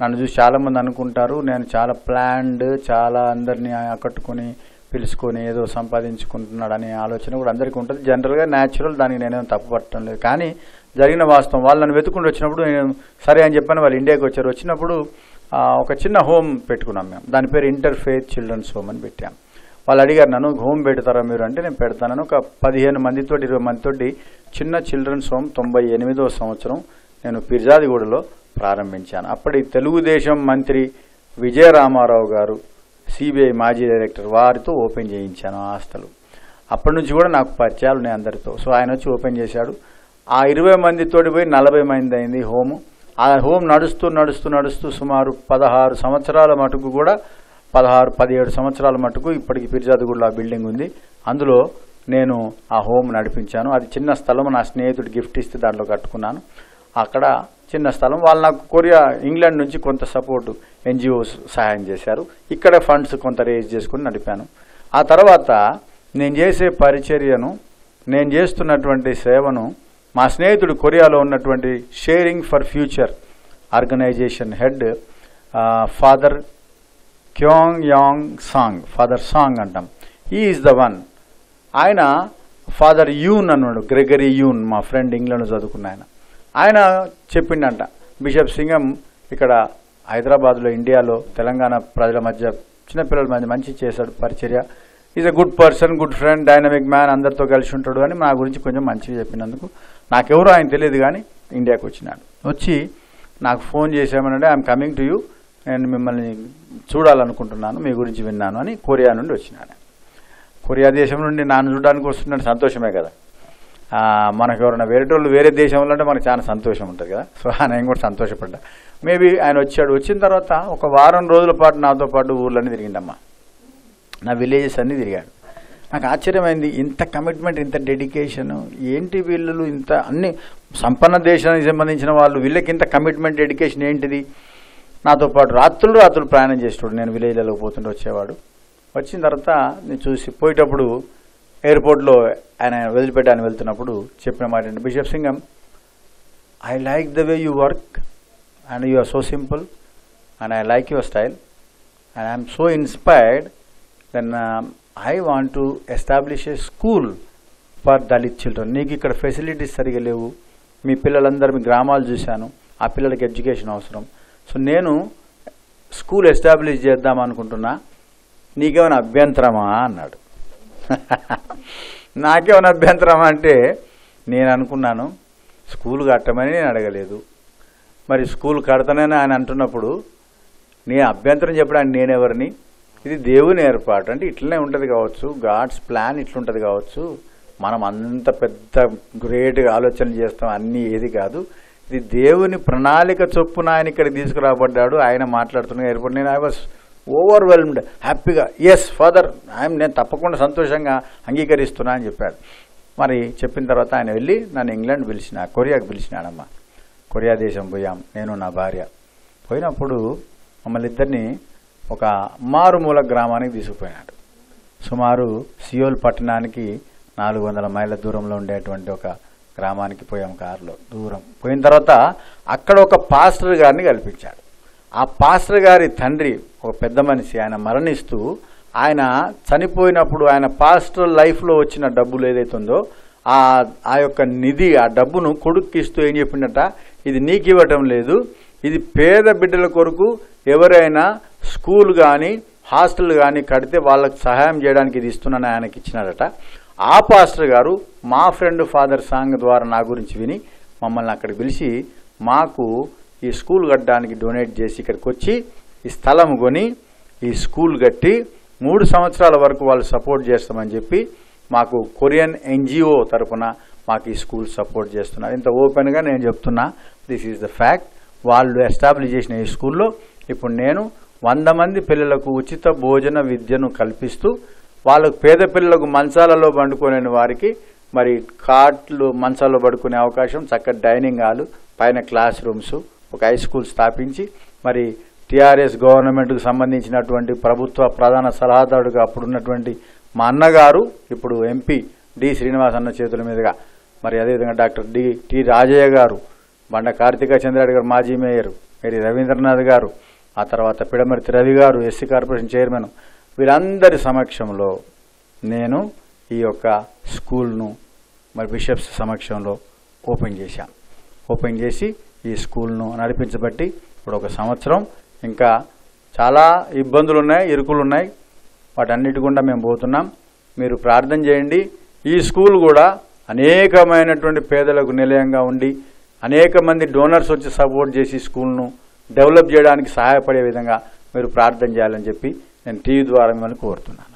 నన్ను చూసి చాలామంది అనుకుంటారు నేను చాలా ప్లాన్డ్, చాలా అందరినీ ఆకట్టుకొని పిలుచుకొని ఏదో సంపాదించుకుంటున్నాడు అనే ఆలోచన కూడా అందరికీ ఉంటుంది. జనరల్గా న్యాచురల్, దానికి నేనేం తప్పు పట్టడం లేదు. కానీ జరిగిన వాస్తవం, వాళ్ళు నన్ను వెతుకుంటూ వచ్చినప్పుడు నేను సరే అని చెప్పాను. వాళ్ళు ఇండియాకి వచ్చారు. వచ్చినప్పుడు ఒక చిన్న హోమ్ పెట్టుకున్నాం మేము. దాని పేరు ఇంటర్ ఫెయిత్ చిల్డ్రన్స్ హోమ్ అని పెట్టాం. వాళ్ళు అడిగారు నన్ను, హోమ్ పెడతారా మీరు అంటే నేను పెడతానని ఒక 15 మందితో 20 మందితోటి చిన్న చిల్డ్రన్స్ హోమ్ 98వ సంవత్సరం నేను పిర్జాదిగూడలో ప్రారంభించాను. అప్పటి తెలుగుదేశం మంత్రి విజయరామారావు గారు, సిబిఐ మాజీ డైరెక్టర్, వారితో ఓపెన్ చేయించాను ఆ హాస్టల్. అప్పటి నుంచి కూడా నాకు పరిచయాలు ఉన్నాయి అందరితో. సో ఆయన వచ్చి ఓపెన్ చేశాడు. ఆ 20 మందితోటి పోయి 40 మంది అయింది హోము. ఆ హోమ్ నడుస్తూ నడుస్తూ నడుస్తూ సుమారు 16 సంవత్సరాల మటుకు కూడా 17 సంవత్సరాల మటుకు ఇప్పటికి పిర్జాదిగూడలో ఆ బిల్డింగ్ ఉంది. అందులో నేను ఆ హోమ్ నడిపించాను. అది చిన్న స్థలం, నా స్నేహితుడు గిఫ్ట్ ఇస్తే దాంట్లో కట్టుకున్నాను. అక్కడ చిన్న స్థలం. వాళ్ళు నాకు ఇంగ్లాండ్ నుంచి కొంత సపోర్టు ఎన్జిఓస్ సహాయం చేశారు. ఇక్కడ ఫండ్స్ కొంత రేజ్ చేసుకుని నడిపాను. ఆ తర్వాత నేను చేసే పరిచర్యను, నేను చేస్తున్నటువంటి సేవను మా స్నేహితుడు కొరియాలో ఉన్నటువంటి sharing for future organization head father Kyong Yang Song, father Song అంటాం, హీ ఈజ్ ద వన్. ఆయన ఫాదర్ యూన్ అన్నాడు, గ్రెగరీ యూన్, మా ఫ్రెండ్ ఇంగ్లాండ్లో చదువుకున్న ఆయన చెప్పిండంట, బిషప్ సింగం ఇక్కడ హైదరాబాద్లో, ఇండియాలో, తెలంగాణ ప్రజల మధ్య, చిన్నపిల్లల మధ్య మంచి చేశాడు పరిచర్య. Is a good person, good friend, dynamic man, అందరితో కలిసి ఉంటాడు అని నా గురించి కొంచెం మంచిగా చెప్పినందుకు నాకెవరో ఆయన తెలియదు కానీ ఇండియాకి వచ్చినాడు. వచ్చి నాకు ఫోన్ చేసామనంటే ఐఎమ్ కమింగ్ టు యూ, నేను మిమ్మల్ని చూడాలనుకుంటున్నాను, మీ గురించి విన్నాను అని కొరియా నుండి వచ్చినాను. కొరియా దేశం నుండి నన్ను చూడడానికి వస్తున్న సంతోషమే కదా. మనకు ఎవరైనా వేరేటోళ్ళు వేరే దేశంలో అంటే మనకు చాలా సంతోషం ఉంటుంది కదా. సో నేను కూడా సంతోషపడ్డా. మేబీ ఆయన వచ్చాడు. వచ్చిన తర్వాత ఒక వారం రోజుల పాటు నాతో పాటు ఊర్లన్నీ తిరిగిండమ్మా, నా విలేజెస్ అన్నీ తిరిగాడు. నాకు ఆశ్చర్యమైంది, ఇంత కమిట్మెంట్, ఇంత డెడికేషన్ ఏంటి వీళ్ళు, ఇంత అన్ని సంపన్న దేశానికి సంబంధించిన వాళ్ళు, వీళ్ళకి ఇంత కమిట్మెంట్ డెడికేషన్ ఏంటిది. నాతో పాటు రాత్రులు ప్రయాణం చేసేవాడు. నేను విలేజ్లలో పోతుంటే వచ్చేవాడు. వచ్చిన తర్వాత నేను చూసి పోయేటప్పుడు ఎయిర్పోర్ట్లో ఆయన వదిలిపెట్టి ఆయన వెళ్తున్నప్పుడు చెప్పిన మాట ఏంటి, bishop Singam, I like the way you work and you are so simple and I like your style and I'm so inspired. Then I want to establish a school for Dalit children. నీకు ఇక్కడ ఫెసిలిటీస్ సరిగా లేవు, మీ పిల్లలందరూ మీ గ్రామాలు చూశాను, ఆ పిల్లలకి education అవసరం. సో నేను స్కూల్ ఎస్టాబ్లిష్ చేద్దాం అనుకుంటున్నా, నీకేమైనా అభ్యంతరమా అన్నాడు. నాకేమైనా అభ్యంతరమా అంటే నేను అనుకున్నాను, స్కూల్ కట్టమని నేను అడగలేదు, మరి స్కూల్ కడతానని ఆయన అంటున్నప్పుడు నేను అభ్యంతరం చెప్పడానికి నేనెవరిని, ఇది దేవుని ఏర్పాటు అంటే ఇట్లనే ఉంటుంది కావచ్చు, గాడ్స్ ప్లాన్ ఇట్లుంటుంది కావచ్చు, మనం అంత పెద్ద గ్రేట్గా ఆలోచనలు చేస్తాం, అన్నీ ఏది కాదు, ఇది దేవుని ప్రణాళిక చొప్పున ఆయన ఇక్కడ తీసుకురాబడ్డాడు. ఆయన మాట్లాడుతున్న ఏర్పాటు. నేను ఐ వాజ్ ఓవర్వెల్మ్డ్, హ్యాపీగా, ఎస్ ఫాదర్ నేను తప్పకుండా సంతోషంగా అంగీకరిస్తున్నా అని చెప్పాడు. మరి చెప్పిన తర్వాత ఆయన వెళ్ళి నన్ను ఇంగ్లాండ్ పిలిచిన, కొరియాకు పిలిచినాడమ్మా. కొరియా దేశం పోయాం, నేను నా భార్య. పోయినప్పుడు మమ్మల్ని ఇద్దరిని ఒక మారుమూల గ్రామానికి తీసుకుపోయినాడు. సుమారు సియోల్ పట్టణానికి 400 మైళ్ళ దూరంలో ఉండేటువంటి ఒక గ్రామానికి పోయాం కారులో. దూరం పోయిన తర్వాత అక్కడ ఒక పాస్టర్ గారిని కల్పించాడు. ఆ పాస్టర్ గారి తండ్రి ఒక పెద్ద మనిషి, ఆయన మరణిస్తూ ఆయన చనిపోయినప్పుడు ఆయన పాస్టర్ లైఫ్లో వచ్చిన డబ్బులు ఏదైతుందో ఆ యొక్క నిధి, ఆ డబ్బును కొడుక్కిస్తూ ఏం చెప్పిండట, ఇది నీకు ఇవ్వటం లేదు, ఇది పేద బిడ్డల కొరకు ఎవరైనా స్కూల్ కానీ హాస్టల్ కానీ కడితే వాళ్ళకి సహాయం చేయడానికి ఇది ఇస్తున్నానని ఆయనకి ఇచ్చినాడట. ఆ పాస్టర్ గారు మా ఫ్రెండ్ ఫాదర్ సాంగ్ ద్వారా నా గురించి విని మమ్మల్ని అక్కడికి పిలిచి మాకు ఈ స్కూల్ కట్టడానికి డొనేట్ చేసి ఇక్కడికి వచ్చి ఈ స్థలం కొని ఈ స్కూల్ కట్టి 3 సంవత్సరాల వరకు వాళ్ళు సపోర్ట్ చేస్తామని చెప్పి మాకు కొరియన్ ఎన్జిఓ తరఫున మాకు ఈ స్కూల్ సపోర్ట్ చేస్తున్నారు. ఇంత ఓపెన్గా నేను చెప్తున్నా, దిస్ ఈజ్ ద ఫ్యాక్ట్. వాళ్ళు ఎస్టాబ్లిష్ చేసిన ఈ స్కూల్లో ఇప్పుడు నేను 100 మంది పిల్లలకు ఉచిత భోజన విద్యను కల్పిస్తూ వాళ్ళకు పేద పిల్లలకు మంచాలలో పండుకోలేని వారికి మరి కాట్లు మంచాల్లో పడుకునే అవకాశం, చక్కటి డైనింగ్ హాలు, పైన క్లాస్ రూమ్స్, ఒక హై స్కూల్ స్థాపించి మరి టీఆర్ఎస్ గవర్నమెంట్కు సంబంధించినటువంటి ప్రభుత్వ ప్రధాన సలహాదారుడుగా అప్పుడున్నటువంటి మా అన్నగారు ఇప్పుడు ఎంపీ డి శ్రీనివాస్ అన్న చేతుల మీదుగా, మరి అదేవిధంగా డాక్టర్ టి రాజయ్య గారు, బండ కార్తిక చంద్రారెడ్డి గారు మాజీ మేయర్, మేరీ రవీంద్రనాథ్ గారు, ఆ తర్వాత పిడమర్తి రవి గారు ఎస్సీ కార్పొరేషన్ చైర్మన్, వీరందరి సమక్షంలో నేను ఈ యొక్క స్కూల్ను మరి బిషప్స్ సమక్షంలో ఓపెన్ చేశాను. ఓపెన్ చేసి ఈ స్కూల్ను నడిపించబట్టి ఇప్పుడు 1 సంవత్సరం. ఇంకా చాలా ఇబ్బందులు ఉన్నాయి, ఇరుకులు ఉన్నాయి, వాటన్నిటి గుండా మేము పోతున్నాం. మీరు ప్రార్థన చేయండి. ఈ స్కూల్ కూడా అనేకమైనటువంటి పేదలకు నిలయంగా ఉండి అనేక మంది డోనర్స్ వచ్చి సపోర్ట్ చేసి స్కూల్ను డెవలప్ చేయడానికి సహాయపడే విధంగా మీరు ప్రార్థన చేయాలని చెప్పి నేను టీవీ ద్వారా మిమ్మల్ని కోరుతున్నాను.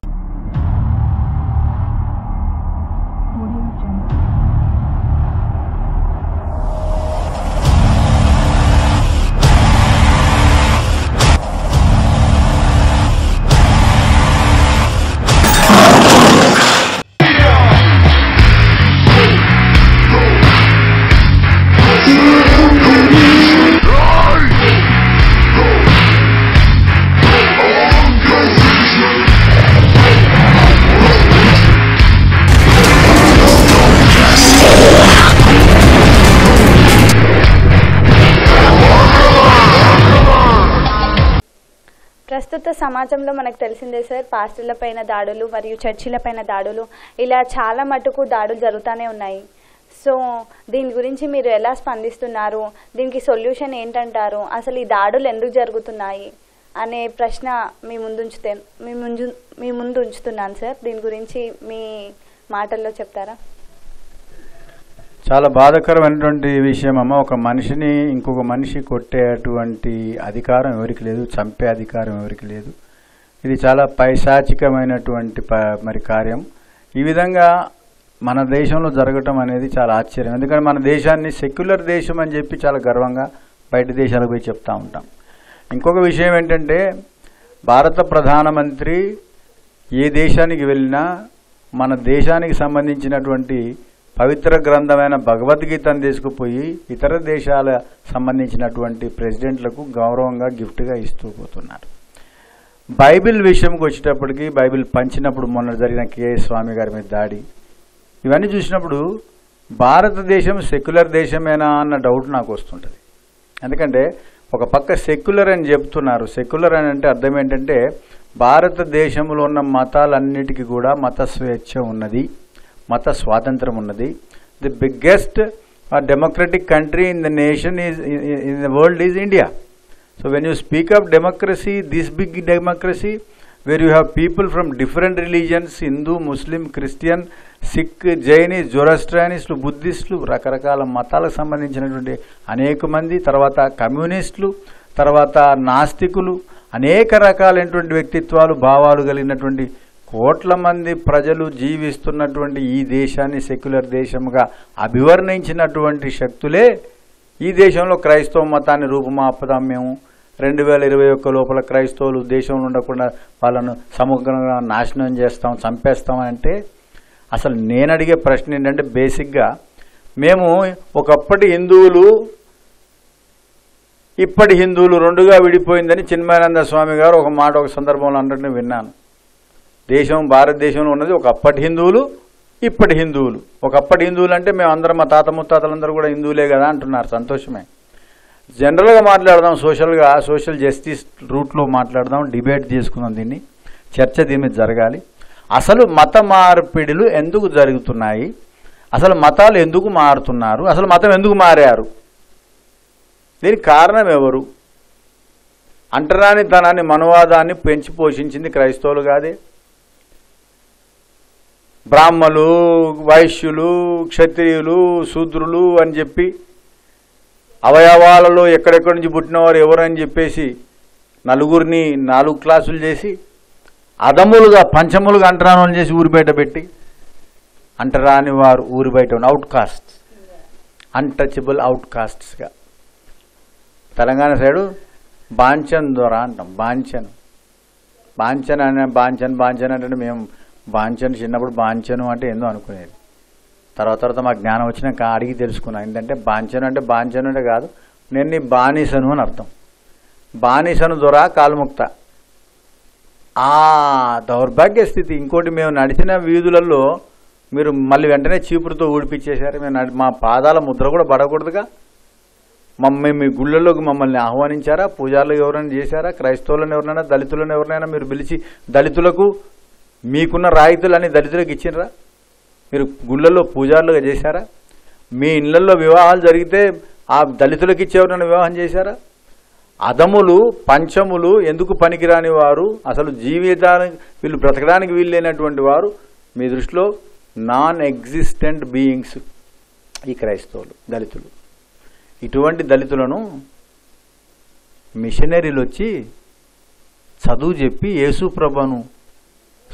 ప్రస్తుత సమాజంలో మనకు తెలిసిందే సార్, పాస్టర్ల పైన దాడులు మరియు చర్చిల పైన దాడులు, ఇలా చాలా మటుకు దాడులు జరుగుతూనే ఉన్నాయి. సో దీని గురించి మీరు ఎలా స్పందిస్తున్నారు, దీనికి సొల్యూషన్ ఏంటంటారు, అసలు ఈ దాడులు ఎందుకు జరుగుతున్నాయి అనే ప్రశ్న మీ ముందు ఉంచుతున్నాను సార్. దీని గురించి మీ మాటల్లో చెప్తారా? చాలా బాధాకరమైనటువంటి విషయం అమ్మ. ఒక మనిషిని ఇంకొక మనిషి కొట్టేటువంటి అధికారం ఎవరికి లేదు, చంపే అధికారం ఎవరికి లేదు. ఇది చాలా పైశాచికమైనటువంటి మరి కార్యం. ఈ విధంగా మన దేశంలో జరగటం అనేది చాలా ఆశ్చర్యం. ఎందుకంటే మన దేశాన్ని సెక్యులర్ దేశం అని చెప్పి చాలా గర్వంగా బయట దేశాలకు పోయి చెప్తూ ఉంటాం. ఇంకొక విషయం ఏంటంటే, భారత ప్రధానమంత్రి ఏ దేశానికి వెళ్ళినా మన దేశానికి సంబంధించినటువంటి పవిత్ర గ్రంథమైన భగవద్గీతను తీసుకుపోయి ఇతర దేశాల సంబంధించినటువంటి ప్రెసిడెంట్లకు గౌరవంగా గిఫ్ట్గా ఇస్తూ పోతున్నారు. బైబిల్ విషయంకి వచ్చేటప్పటికి, బైబిల్ పంచినప్పుడు మొన్న జరిగిన కేఎస్ స్వామి గారి మీద దాడి, ఇవన్నీ చూసినప్పుడు భారతదేశం సెక్యులర్ దేశమేనా అన్న డౌట్ నాకు వస్తుంటుంది. ఎందుకంటే ఒక పక్క సెక్యులర్ అని చెప్తున్నారు. సెక్యులర్ అని అంటే అర్థం ఏంటంటే, భారతదేశంలో ఉన్న మతాలన్నిటికీ కూడా మత స్వేచ్ఛ ఉన్నది, మత స్వాతంత్రం ఉన్నది. The biggest democratic country in the nation in the world is India. So when you speak of democracy, this big democracy, where you have people from different religions, Hindu, Muslim, Christian, Sikh, Jainist, Zoroastrianist, Buddhist, రకరకాల మతాలకు సంబంధించినటువంటి అనేక మంది, తర్వాత కమ్యూనిస్టులు, తర్వాత నాస్తికులు, అనేక రకాలైనటువంటి వ్యక్తిత్వాలు, భావాలు కలిగినటువంటి కోట్ల మంది ప్రజలు జీవిస్తున్నటువంటి ఈ దేశాన్ని సెక్యులర్ దేశంగా అభివర్ణించినటువంటి శక్తులే ఈ దేశంలో క్రైస్తవ మతాన్ని రూపుమాపుదాం, మేము 2021 లోపల క్రైస్తవులు దేశంలో ఉండకుండా వాళ్ళను సమగ్రంగా నాశనం చేస్తాం, చంపేస్తాం అంటే, అసలు నేను అడిగే ప్రశ్న ఏంటంటే, బేసిక్గా మేము ఒకప్పటి హిందువులు ఇప్పటి హిందువులు రెండుగా విడిపోయిందని చిన్మయానంద స్వామి గారు ఒక మాట ఒక సందర్భంలో అన్నట్టు విన్నాను. దేశం భారతదేశంలో ఉన్నది ఒకప్పటి హిందువులు, ఇప్పటి హిందువులు. ఒకప్పటి హిందువులు అంటే మేము అందరం, మా తాత ముత్తాతలందరూ కూడా హిందువులే కదా అంటున్నారు. సంతోషమే. జనరల్గా మాట్లాడదాం, సోషల్ జస్టిస్ రూట్లో మాట్లాడదాం, డిబేట్ చేసుకుందాం, దీన్ని చర్చ దీని మీద జరగాలి. అసలు మత మార్పిడులు ఎందుకు జరుగుతున్నాయి, అసలు మతాలు ఎందుకు మారుతున్నారు, అసలు మతం ఎందుకు మారారు, దీనికి కారణం ఎవరు? అంటరానితనాన్ని, మనవాదాన్ని పెంచి పోషించింది క్రైస్తవులు కాదే. బ్రాహ్మలు, వైశ్యులు, క్షత్రియులు, శూద్రులు అని చెప్పి అవయవాలలో ఎక్కడెక్కడి నుంచి పుట్టినవారు ఎవరని చెప్పేసి నలుగురిని 4 క్లాసులు చేసి, అదములుగా పంచములుగా అంటరాని చేసి ఊరి బయట పెట్టి, అంటరాని వారు ఊరి బయట ఉన్న అవుట్ కాస్ట్స్, అన్టచబుల్ అవుట్ కాస్ట్స్గా. తెలంగాణ సైడు బాంచన్ దొర అంటాం. బాంచన్ అంటే మేము బాంచన్ చిన్నప్పుడు బాంచను అంటే ఏందో అనుకునేది. తర్వాత మా జ్ఞానం వచ్చినాక అడిగి తెలుసుకున్నాను. ఏంటంటే బాంచను అంటే కాదు, నేను నీ బానిసను అని అర్థం. బానిసను దొర కాలుముక్త. ఆ దౌర్భాగ్య స్థితి. ఇంకోటి, మేము నడిచిన వీధులలో మీరు మళ్ళీ వెంటనే చీపురుతో ఊడిపించేశారు. మేము మా పాదాల ముద్ర కూడా పడకూడదుగా. మీ గుళ్ళలోకి మమ్మల్ని ఆహ్వానించారా? పూజారులు ఎవరైనా చేశారా? క్రైస్తవులను ఎవరైనా, దళితులను ఎవరినైనా మీరు పిలిచి దళితులకు మీకున్న రాయితీలన్నీ దళితులకు ఇచ్చినరా? మీరు గుళ్ళల్లో పూజారులుగా చేశారా? మీ ఇళ్లలో వివాహాలు జరిగితే ఆ దళితులకు ఇచ్చేవరైనా వివాహం చేశారా? అదములు, పంచములు ఎందుకు పనికిరాని వారు, అసలు జీవితానికి వీళ్ళు బ్రతకడానికి వీల్లేనటువంటి వారు మీ దృష్టిలో నాన్ ఎగ్జిస్టెంట్ బీయింగ్స్ ఈ క్రైస్తవులు, దళితులు. ఇటువంటి దళితులను మిషనరీలు వచ్చి చదువు చెప్పి యేసుప్రభును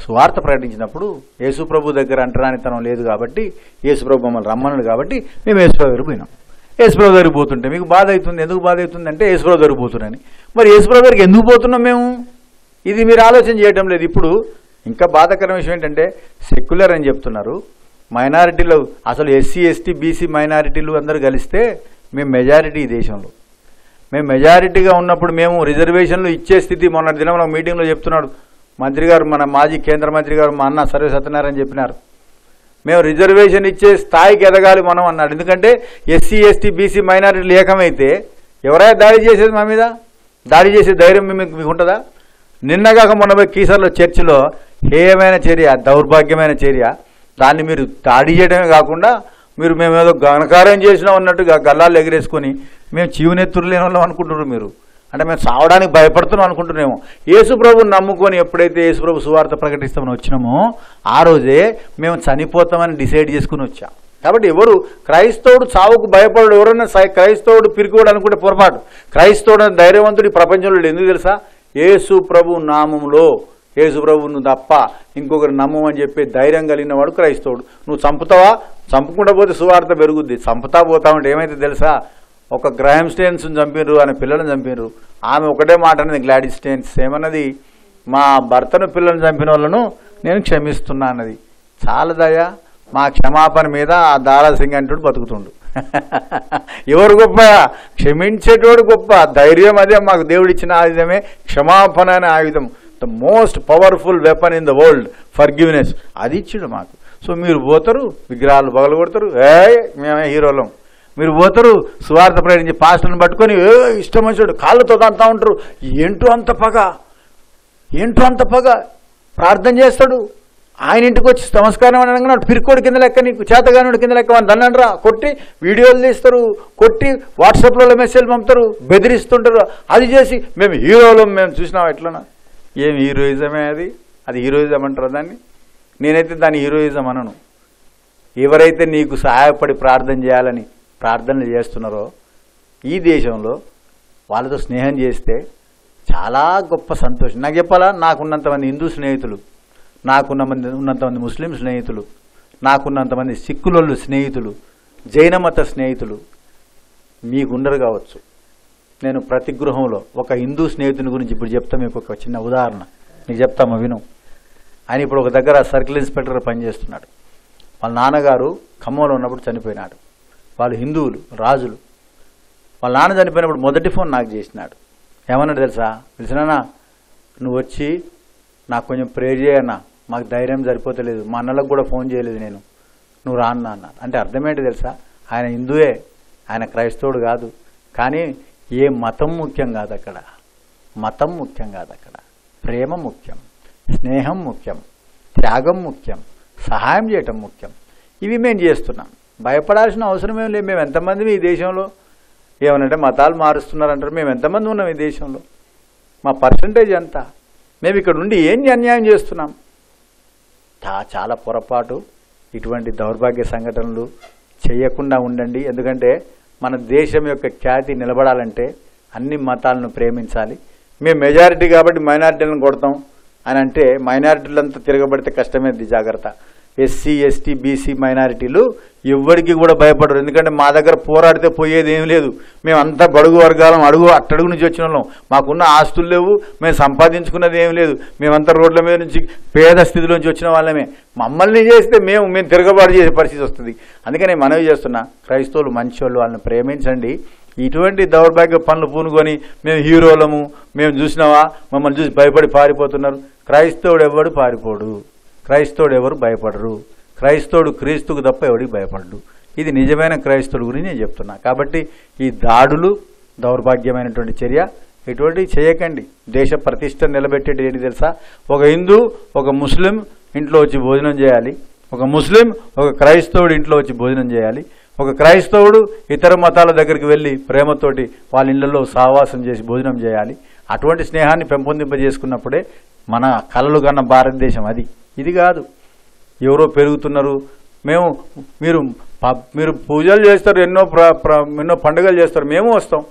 సువార్త ప్రకటించినప్పుడు, యేసుప్రభు దగ్గర అంటరానితనం లేదు కాబట్టి, యేసుప్రభు మమ్మల్ని రమ్మన్నాడు కాబట్టి మేము యేసుప్రభు దగ్గర పోయినాం. యేసుప్రభు దగ్గరికి పోతుంటే మీకు బాధ అవుతుంది. ఎందుకు బాధ అవుతుంది అంటే, యేసుప్రభు దగ్గరికి పోతున్నాను. మరి యేసుప్రభు దగ్గరికి ఎందుకు పోతున్నాం మేము? ఇది మీరు ఆలోచన చేయటం లేదు. ఇప్పుడు ఇంకా బాధాకరమైన విషయం ఏంటంటే, సెక్యులర్ అని చెప్తున్నారు. మైనారిటీలు, అసలు ఎస్సీ, ఎస్టీ, బీసీ మైనారిటీలు అందరూ కలిస్తే మేము మెజారిటీ ఈ దేశంలో. మేము మెజారిటీగా ఉన్నప్పుడు మేము రిజర్వేషన్లు ఇచ్చే స్థితి, మొన్నటి దినం మీటింగ్లో చెప్తున్నాడు మంత్రి గారు, మన మాజీ కేంద్ర మంత్రి గారు, మా అన్న సర్వే సత్యనారాయణ చెప్పినారు, మేము రిజర్వేషన్ ఇచ్చే స్థాయికి ఎదగాలి మనం అన్నాడు. ఎందుకంటే ఎస్సీ, ఎస్టీ, బీసీ మైనారిటీలు ఏకమైతే ఎవరైనా దాడి చేసేది మా మీద, దాడి చేసే ధైర్యం మీకు ఉంటుందా? నిన్నగాక మొన్న పోయి కీసర్లో చర్చిలో హేయమైన చర్య, దౌర్భాగ్యమైన చర్య, దాన్ని మీరు దాడి చేయడమే కాకుండా మీరు మేమేదో ఘనకార్యం చేసినా ఉన్నట్టుగా గల్లాలు ఎగిరేసుకొని మేము చీవునెత్తురు లేని వాళ్ళం అనుకుంటున్నారు మీరు. అంటే మేము సావడానికి భయపడుతున్నాం అనుకుంటున్నామో. యేసుప్రభుని నమ్ముకొని ఎప్పుడైతే యేసుప్రభు సువార్త ప్రకటిస్తామని వచ్చినామో ఆ రోజే మేము చనిపోతామని డిసైడ్ చేసుకుని వచ్చాం. కాబట్టి ఎవరు క్రైస్తవుడు చావుకు భయపడు, ఎవరైనా క్రైస్తవుడు పిరికోడు అనుకుంటే పొరపాటు. క్రైస్తవుడు ధైర్యవంతుడు ఈ ప్రపంచంలో ఎందుకు తెలుసా? యేసు ప్రభు నామంలో యేసు ప్రభువును తప్ప ఇంకొకరు నమ్మమని చెప్పి ధైర్యం కలిగిన వాడు క్రైస్తవుడు. నువ్వు చంపుతావా? చంపకుండా పోతే సువార్త పెరుగుద్ది. చంపుతా పోతా ఉంటే ఏమైతే తెలుసా? ఒక గ్రాహం స్టేన్స్ని చంపినరు, ఆయన పిల్లలను చంపినరు. ఆమె ఒకటే మాట అనేది, గ్లాడీ స్టేన్స్ ఏమన్నది? మా భర్తను పిల్లలను చంపిన వాళ్ళను నేను క్షమిస్తున్నా అన్నది. చాలా దయ, మా క్షమాపణ మీద ఆ దారా సింగ్ అంటూ బతుకుతుండు. ఎవరు గొప్ప? క్షమించేటోడు గొప్ప. ధైర్యం అదే మాకు దేవుడిచ్చిన ఆయుధమే క్షమాపణ అనే ఆయుధం. The most powerful weapon in the world, forgiveness. అది ఇచ్చాడు మాకు. సో మీరు పోతారు, విగ్రహాలు పగలు కొడతారు, మేమే హీరోలం. మీరు పోతారు సువార్త ప్రకటించి పాస్టర్ని పట్టుకొని ఇష్టం వచ్చాడు కాళ్ళతో అంతా ఉంటారు. ఏంటో అంత పగ, ఏంటో అంత పగ. ప్రార్థన చేస్తాడు, ఆయన ఇంటికి వచ్చి నమస్కారం అని అనగానే పిరికోడి కింద లెక్క, నీకు చేతగానుడి కింద లెక్క అని దన్నండ్రా కొట్టి వీడియోలు తీస్తారు, కొట్టి వాట్సాప్లో మెసేజ్ పంపుతారు, బెదిరిస్తుంటారు. అది చేసి మేము హీరోలం, మేము చూసినాం. ఎట్లనా? ఏం హీరోయిజమే అది? అది హీరోయిజం అంటారు దాన్ని? నేనైతే దాన్ని హీరోయిజం అనను. ఎవరైతే నీకు సహాయపడి ప్రార్థన చేయాలని ప్రార్థనలు చేస్తున్నారో ఈ దేశంలో వాళ్ళతో స్నేహం చేస్తే చాలా గొప్ప సంతోషం. నాకు చెప్పాలా? నాకున్నంతమంది హిందూ స్నేహితులు, ఉన్నంతమంది ముస్లిం స్నేహితులు, నాకున్నంతమంది సిక్కులోళ్ళు స్నేహితులు, జైనమత స్నేహితులు మీకుండరు కావచ్చు. నేను ప్రతి గృహంలో ఒక హిందూ స్నేహితుని గురించి ఇప్పుడు చెప్తా. మీకు ఒక చిన్న ఉదాహరణ నీకు చెప్తామా, విను. ఆయన ఇప్పుడు ఒక దగ్గర సర్కిల్ ఇన్స్పెక్టర్ పనిచేస్తున్నాడు. వాళ్ళ నాన్నగారు ఖమ్మంలో ఉన్నప్పుడు చనిపోయినాడు. వాళ్ళు హిందువులు, రాజులు. వాళ్ళ నాన్న చనిపోయినప్పుడు మొదటి ఫోన్ నాకు చేసినాడు. ఏమన్నాడు తెలుసా? తెలిసినా, నువ్వు వచ్చి నాకు కొంచెం ప్రేర్ చేయన్నా, మాకు ధైర్యం సరిపోతలేదు, మా అన్నలకు కూడా ఫోన్ చేయలేదు నేను, నువ్వు రాన్నా అన్న. అంటే అర్థమేంటి తెలుసా? ఆయన హిందువే, ఆయన క్రైస్తవుడు కాదు. కానీ ఏ మతం ముఖ్యం కాదు అక్కడ. మతం ముఖ్యం కాదు అక్కడ. ప్రేమ ముఖ్యం, స్నేహం ముఖ్యం, త్యాగం ముఖ్యం, సహాయం చేయటం ముఖ్యం. ఇవి మేము చేస్తున్నాం. భయపడాల్సిన అవసరం ఏం లేదు. మేము ఎంతమంది ఈ దేశంలో ఏమనంటే మతాలు మారుస్తున్నారంటారు. మేము ఎంతమంది ఉన్నాం ఈ దేశంలో? మా పర్సంటేజ్ ఎంత? మేము ఇక్కడ నుండి ఏం అన్యాయం చేస్తున్నాం? చాలా పొరపాటు. ఇటువంటి దౌర్భాగ్య సంఘటనలు చేయకుండా ఉండండి. ఎందుకంటే మన దేశం యొక్క ఖ్యాతి నిలబడాలంటే అన్ని మతాలను ప్రేమించాలి. మేము మెజారిటీ కాబట్టి మైనారిటీలను కొడతాం అని అంటే మైనారిటీలంతా తిరగబడితే కష్టమేది. జాగ్రత్త. ఎస్సీ, ఎస్టీ, బీసీ మైనారిటీలు ఎవ్వరికి కూడా భయపడరు. ఎందుకంటే మా దగ్గర పోరాడితే పోయేది ఏం లేదు. మేమంతా బడుగు వర్గాలం, అట్టడుగు నుంచి వచ్చిన వాళ్ళం. మాకున్న ఆస్తులు లేవు, మేము సంపాదించుకున్నది ఏం లేదు. మేమంతా రోడ్ల మీద నుంచి పేద స్థితిలోంచి వచ్చిన వాళ్ళమే. మమ్మల్ని చేస్తే మేము తిరగబాటు చేసే పరిస్థితి వస్తుంది. అందుకని మనవి చేస్తున్నా, క్రైస్తవులు మంచివాళ్ళు, వాళ్ళని ప్రేమించండి. ఇటువంటి దౌర్భాగ్య పనులు పూనుకొని మేము హీరోలము, మేము చూసినావా, మమ్మల్ని చూసి భయపడి పారిపోతున్నారు. క్రైస్తవుడు ఎవడు పారిపోడు, క్రైస్తవుడు ఎవరు భయపడరు. క్రైస్తవుడు క్రీస్తుకు తప్ప ఎవడికి భయపడడు. ఇది నిజమైన క్రైస్తవుడు గురించి నేను చెప్తున్నా. కాబట్టి ఈ దాడులు దౌర్భాగ్యమైనటువంటి చర్య ఇటువంటివి చేయకండి. దేశ ప్రతిష్ట నిలబెట్టేది ఏంటి తెలుసా? ఒక హిందూ, ఒక ముస్లిం ఇంట్లో వచ్చి భోజనం చేయాలి. ఒక ముస్లిం, ఒక క్రైస్తవుడు ఇంట్లో వచ్చి భోజనం చేయాలి. ఒక క్రైస్తవుడు ఇతర మతాల దగ్గరికి వెళ్ళి ప్రేమతోటి వాళ్ళ ఇళ్లలో సహవాసం చేసి భోజనం చేయాలి. అటువంటి స్నేహాన్ని పెంపొందింపజేసుకున్నప్పుడే మన కలలు కన్న భారతదేశం అది. ఇది కాదు ఎవరో పెరుగుతున్నారు, మీరు పూజలు చేస్తారు, ఎన్నో పండుగలు చేస్తారు, మేము వస్తాం,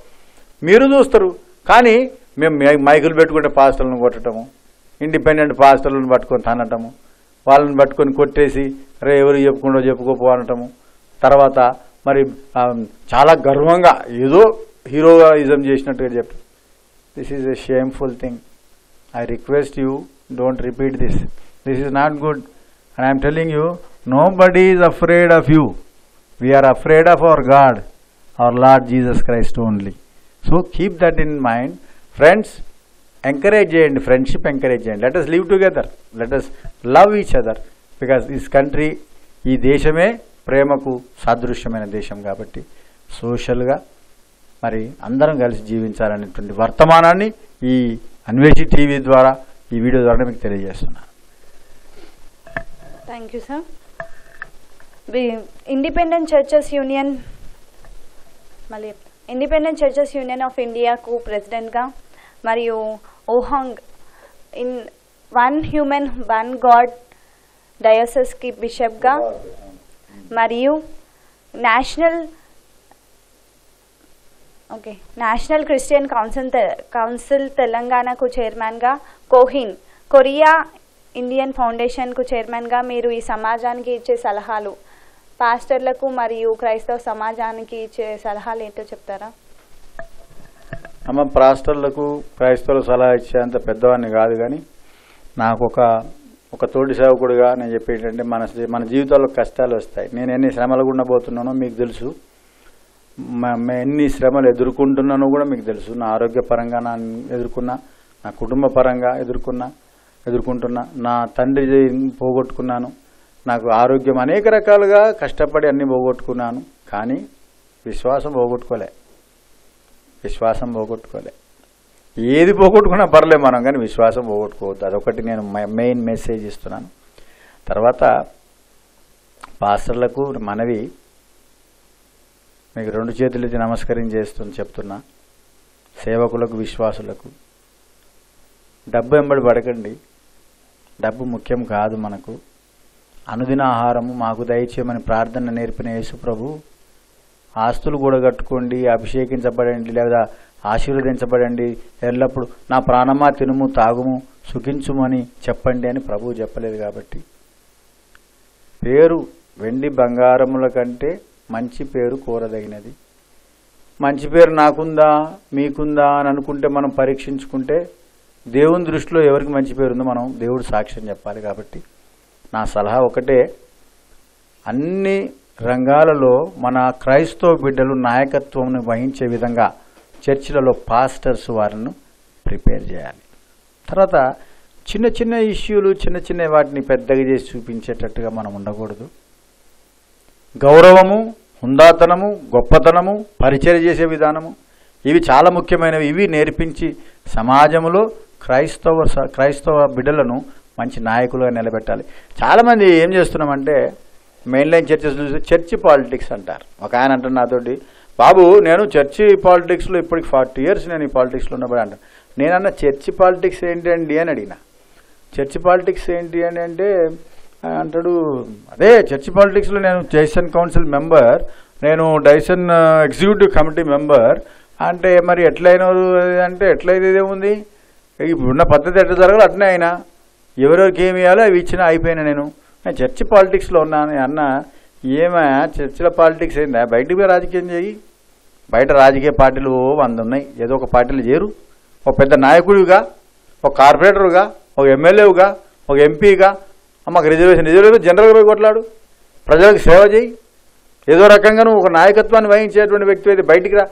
మీరు చూస్తారు. కానీ మేము మైకులు పెట్టుకుంటే పాస్టర్లను కొట్టడము, ఇండిపెండెంట్ పాస్టర్లను పట్టుకొని తనటము, వాళ్ళని పట్టుకొని కొట్టేసి రే ఎవరు చెప్పుకుంటో చెప్పుకోపో అనటము. తర్వాత మరి చాలా గర్వంగా ఏదో హీరోయిజం చేసినట్టుగా చెప్పి, this is a shameful thing. I request you, don't repeat this. This is not good. And I am telling you, nobody is afraid of you. We are afraid of our God, our Lord Jesus Christ only. So keep that in mind. Friends, encourage and friendship encourage and let us live together. Let us love each other. Because this country, ఈ దేశమే ప్రేమకు సాదృశ్యమైన దేశం కాబట్టి సోషల్గా మరి అందరం కలిసి జీవించాలనేటువంటి వర్తమానాన్ని ఈ అన్వేషి టీవీ ద్వారా, ఈ వీడియో ద్వారా మీకు తెలియజేస్తున్నాను. Thank you sir. Independent churches union of ఇండియాకు ప్రెసిడెంట్గా మరియు ఓహాంగ్ in one human one God డయోసెస్కి బిషప్గా మరియు నేషనల్ క్రిస్టియన్ కౌన్సిల్ తెలంగాణకు చైర్మన్గా, కొరియా ఇండియన్ ఫౌండేషన్కు చైర్మన్గా మీరు ఈ సమాజానికి ఇచ్చే సలహాలు, పాస్టర్లకు మరియు క్రైస్తవ సమాజానికి ఇచ్చే సలహాలు ఏంటో చెప్తారా? అమ్మ, పాస్టర్లకు క్రైస్తవుల సలహా ఇచ్చేంత పెద్దవాడిని కాదు, కానీ నాకు ఒక తోటి సేవకుడిగా నేను చెప్పేటంటే మన జీవితాల్లో కష్టాలు వస్తాయి. నేను ఎన్ని శ్రమలు గుండా పోతున్నానో మీకు తెలుసు, ఎన్ని శ్రమలు ఎదుర్కొంటున్నానో కూడా మీకు తెలుసు. నా ఆరోగ్యపరంగా ఎదుర్కొన్నా, నా కుటుంబ పరంగా ఎదుర్కొంటున్నా, నా తండ్రి పోగొట్టుకున్నాను, నాకు ఆరోగ్యం అనేక రకాలుగా కష్టపడి అన్నీ పోగొట్టుకున్నాను. కానీ విశ్వాసం పోగొట్టుకోలే. ఏది పోగొట్టుకున్నా పర్లేదు మనం, కానీ విశ్వాసం పోగొట్టుకోవద్దు. అదొకటి నేను మెయిన్ మెసేజ్ ఇస్తున్నాను. తర్వాత పాస్టర్లకు మనవి, మీకు 2 చేతులెత్తి నమస్కరించి చెప్తున్నా, సేవకులకు, విశ్వాసులకు, డబ్బు వెంబడి పడకండి. డబ్బు ముఖ్యం కాదు మనకు. అనుదిన ఆహారము మాకు దయచేయమని ప్రార్థన నేర్పిన యేసు ప్రభు, ఆస్తులు కూడగట్టుకోండి, అభిషేకించబడండి లేదా ఆశీర్వదించబడండి, ఎల్లప్పుడు నా ప్రాణమా తినుము తాగుము సుఖించుమని చెప్పండి అని ప్రభువు చెప్పలేదు. కాబట్టి పేరు వెండి బంగారముల కంటే మంచి పేరు కోరదగినది. మంచి పేరు నాకుందా మీకుందా అని అనుకుంటే మనం పరీక్షించుకుంటే దేవుని దృష్టిలో ఎవరికి మంచి పేరుందో మనం దేవుడు సాక్ష్యం చెప్పాలి. కాబట్టి నా సలహా ఒకటే, అన్ని రంగాలలో మన క్రైస్తవ బిడ్డలు నాయకత్వం వహించే విధంగా చర్చిలలో పాస్టర్స్ వారిని ప్రిపేర్ చేయాలి. తర్వాత చిన్న చిన్న ఇష్యూలు, చిన్న చిన్న వాటిని పెద్దగా చేసి చూపించేటట్టుగా మనం ఉండకూడదు. గౌరవము, హుందాతనము, గొప్పతనము, పరిచయం చేసే విధానము, ఇవి చాలా ముఖ్యమైనవి. ఇవి నేర్పించి సమాజంలో క్రైస్తవ బిడ్డలను మంచి నాయకులుగా నిలబెట్టాలి. చాలామంది ఏం చేస్తున్నామంటే మెయిన్లైన్ చర్చెస్ చూసి చర్చి పాలిటిక్స్ అంటారు. ఒక ఆయన అంటారు నాతోటి, బాబు నేను చర్చి పాలిటిక్స్లో ఇప్పటికి 40 years నేను ఈ పాలిటిక్స్లో ఉన్నప్పుడు అంటాను. నేనన్న చర్చి పాలిటిక్స్ ఏంటి అండి అని అడిగిన. చర్చి పాలిటిక్స్ ఏంటి అని అంటే అంటాడు, అదే చర్చి పాలిటిక్స్లో నేను డైసన్ కౌన్సిల్ మెంబర్, నేను డైసన్ ఎగ్జిక్యూటివ్ కమిటీ మెంబర్ అంటే మరి ఎట్లయినారు అంటే ఎట్లయితే ఏముంది, ఇప్పుడున్న పద్ధతి ఎట్లా జరగాలి అట్నే అయినా, ఎవరెవరికి ఏమి ఇవ్వాలో అవి ఇచ్చినా అయిపోయినా. నేను చర్చి పాలిటిక్స్లో ఉన్నాను అన్న. ఏమయ్యా చర్చిల పాలిటిక్స్ ఏందా, బయటికి పోయి రాజకీయం చేయి. బయట రాజకీయ పార్టీలు 100 ఉన్నాయి, ఏదో ఒక పార్టీలు చేరు. ఒక పెద్ద నాయకుడిగా, ఒక కార్పొరేటర్గా, ఒక ఎమ్మెల్యేగా, ఒక ఎంపీగా, మాకు రిజర్వేషన్ జనరల్గా పోయి కొట్లాడు, ప్రజలకు సేవ చేయి. ఏదో రకంగా నువ్వు ఒక నాయకత్వాన్ని వహించేటువంటి వ్యక్తి అయితే బయటికి రా.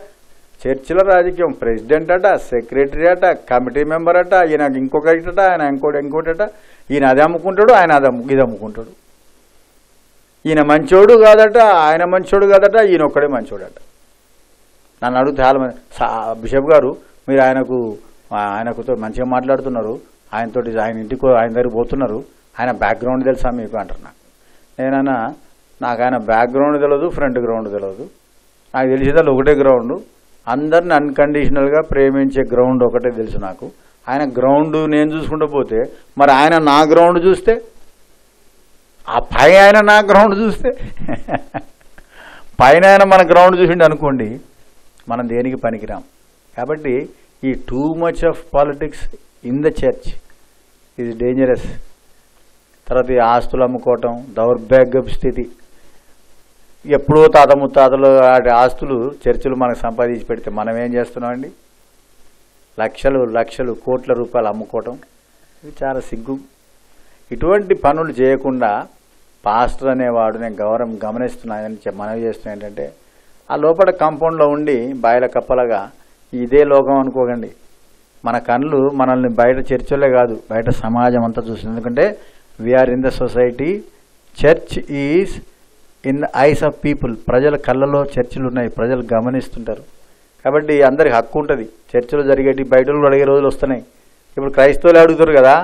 చర్చిల రాజకీయం, ప్రెసిడెంట్ అట, సెక్రటరీ అట, కమిటీ మెంబర్ అట, ఈయన ఇంకొకటట, ఆయన ఇంకోటట, ఈయన అది అమ్ముకుంటాడు, ఆయన ఇది అమ్ముకుంటాడు. ఈయన మంచోడు కాదట, ఆయన మంచోడు కాదట, ఈయన ఒక్కడే మంచోడట. నన్ను అడుగుతే చాలామంది, బిషప్ గారు మీరు ఆయనకుతో మంచిగా మాట్లాడుతున్నారు, ఆయన ఇంటికి ఆయన దగ్గరికి పోతున్నారు, ఆయన బ్యాక్గ్రౌండ్ తెలుసా మీకు అంటారు. నేనన్నా నాకు ఆయన బ్యాక్గ్రౌండ్ తెలియదు, ఫ్రంట్ గ్రౌండ్ తెలియదు. నాకు తెలిసేదాళ్ళు ఒకటే గ్రౌండ్, అందరిని అన్కండిషనల్గా ప్రేమించే గ్రౌండ్ ఒకటే తెలుసు నాకు. ఆయన గ్రౌండ్ నేను చూసుకుంటూ పోతే మరి ఆయన నా గ్రౌండ్ చూస్తే, ఆ ఆయన నా గ్రౌండ్ చూస్తే, పైన ఆయన మన గ్రౌండ్ చూసిండు అనుకోండి, మనం దేనికి పనికిరాం. కాబట్టి ఈ too much of politics in the church ఇది డేంజరస్. తర్వాత ఈ ఆస్తులు అమ్ముకోవటం, దౌర్భాగ్యపు స్థితి. ఎప్పుడో తాత ముత్తాతలు ఆస్తులు చర్చలు మనకు సంపాదించి పెడితే మనం ఏం చేస్తున్నామండి? లక్షలు కోట్ల రూపాయలు అమ్ముకోవటం, ఇది చాలా సిగ్గు. ఇటువంటి పనులు చేయకుండా పాస్టర్ అనేవాడు నేను గమనిస్తున్నానని మనవి చేస్తున్నా. ఏంటంటే ఆ లోపల కాంపౌండ్లో ఉండి బాయిల కప్పలగా ఇదే లోకం అనుకోకండి. మన కళ్ళు మనల్ని బయట చర్చలే కాదు, బయట సమాజం అంతా చూస్తుంది. ఎందుకంటే we are in the society, church is in the eyes of people. ప్రజల కళ్ళలో చర్చిలు ఉన్నాయి, ప్రజలు గమనిస్తుంటారు. కాబట్టి అందరికి హక్కు ఉంటుంది. చర్చలు జరిగేటి బయట అడిగే రోజులు వస్తున్నాయి. ఇప్పుడు క్రైస్తవులు అడుగుతారు కదా,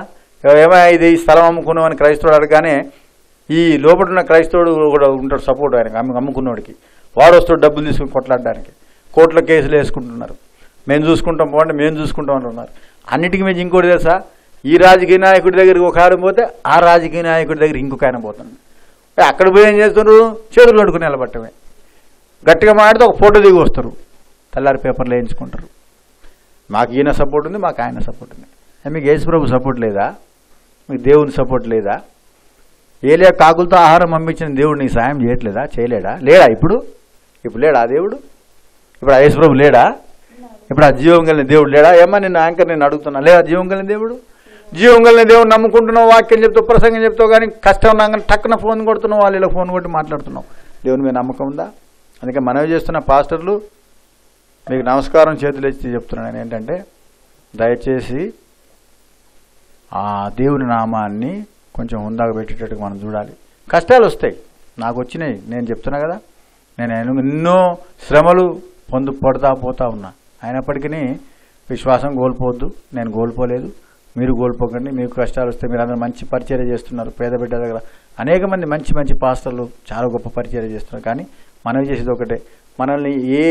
ఏమైనా ఇది స్థలం అమ్ముకున్నామని క్రైస్తవుడు అడగానే ఈ లోపల ఉన్న క్రైస్తవుడు కూడా ఉంటాడు సపోర్ట్ ఆయనకి, అమ్ముకున్నోడికి. వాడు వస్తాడు డబ్బులు తీసుకుని కొట్లాడడానికి. కోర్టుల కేసులు వేసుకుంటున్నారు. మేము చూసుకుంటాం పోండి, మేము చూసుకుంటాం అంటున్నారు. అన్నిటికీ మేము ఇంకోటి తెలుసా, ఈ రాజకీయ నాయకుడి దగ్గరికి ఒక ఆయన పోతే ఆ రాజకీయ నాయకుడి దగ్గర ఇంకొక ఆయన పోతుంది. అక్కడ పోయి ఏం చేస్తున్నారు? చేతులు కడుకుని నిలబట్టమే. గట్టిగా మాట్లాడితే ఒక ఫోటో దిగి వస్తారు, తెల్లారి పేపర్లు వేయించుకుంటారు. మాకు ఈయన సపోర్ట్ ఉంది, మాకు ఆయన సపోర్ట్ ఉంది. మీకు యేసుప్రభు సపోర్ట్ లేదా? మీకు దేవుని సపోర్ట్ లేదా? ఏలియా కాకులతో ఆహారం పంపించిన దేవుడు నీకు సాయం చేయట్లేదా? చేయలేడా? లేడా? ఇప్పుడు లేడా ఆ దేవుడు? ఇప్పుడు ఆ యేసుప్రభు లేడా? ఇప్పుడు ఆ జీవం కలిగిన దేవుడు లేడా? ఏమన్నా నిన్న యాంకర్ నేను అడుగుతున్నా, లేదా జీవం కలిగిన దేవుడు? జీవం కలిగిన దేవుడు నమ్ముకుంటున్నావు, వాక్యం చెప్తావు, ప్రసంగం చెప్తావు, కానీ కష్టం ఉన్నా కానీ టక్కున ఫోన్ కొడుతున్నావు, వాళ్ళు ఇలా ఫోన్ కొట్టి మాట్లాడుతున్నావు. దేవుని మీద నమ్మకం ఉందా? అందుకే మనవి చేస్తున్న పాస్టర్లు మీకు నమస్కారం చేతులు ఎత్తి చెప్తున్నాను ఏంటంటే, దయచేసి ఆ దేవుని నామాన్ని కొంచెం హుందాగా పెట్టేటట్టుగా మనం చూడాలి. కష్టాలు వస్తాయి, నాకు వచ్చినాయి, నేను చెప్తున్నా కదా. నేను ఎన్నో శ్రమలు పడుతా పోతా ఉన్నా, అయినప్పటికీ విశ్వాసం కోల్పోవద్దు. నేను కోల్పోలేదు, మీరు కోల్పోకండి. మీకు కష్టాలు వస్తే మీరు అందరూ మంచి పరిచర్య చేస్తున్నారు. పేద బిడ్డ దగ్గర అనేక మంది మంచి మంచి పాస్టర్లు చాలా గొప్ప పరిచర్య చేస్తున్నారు. కానీ మనం చేసేది ఒకటే, మనల్ని ఏ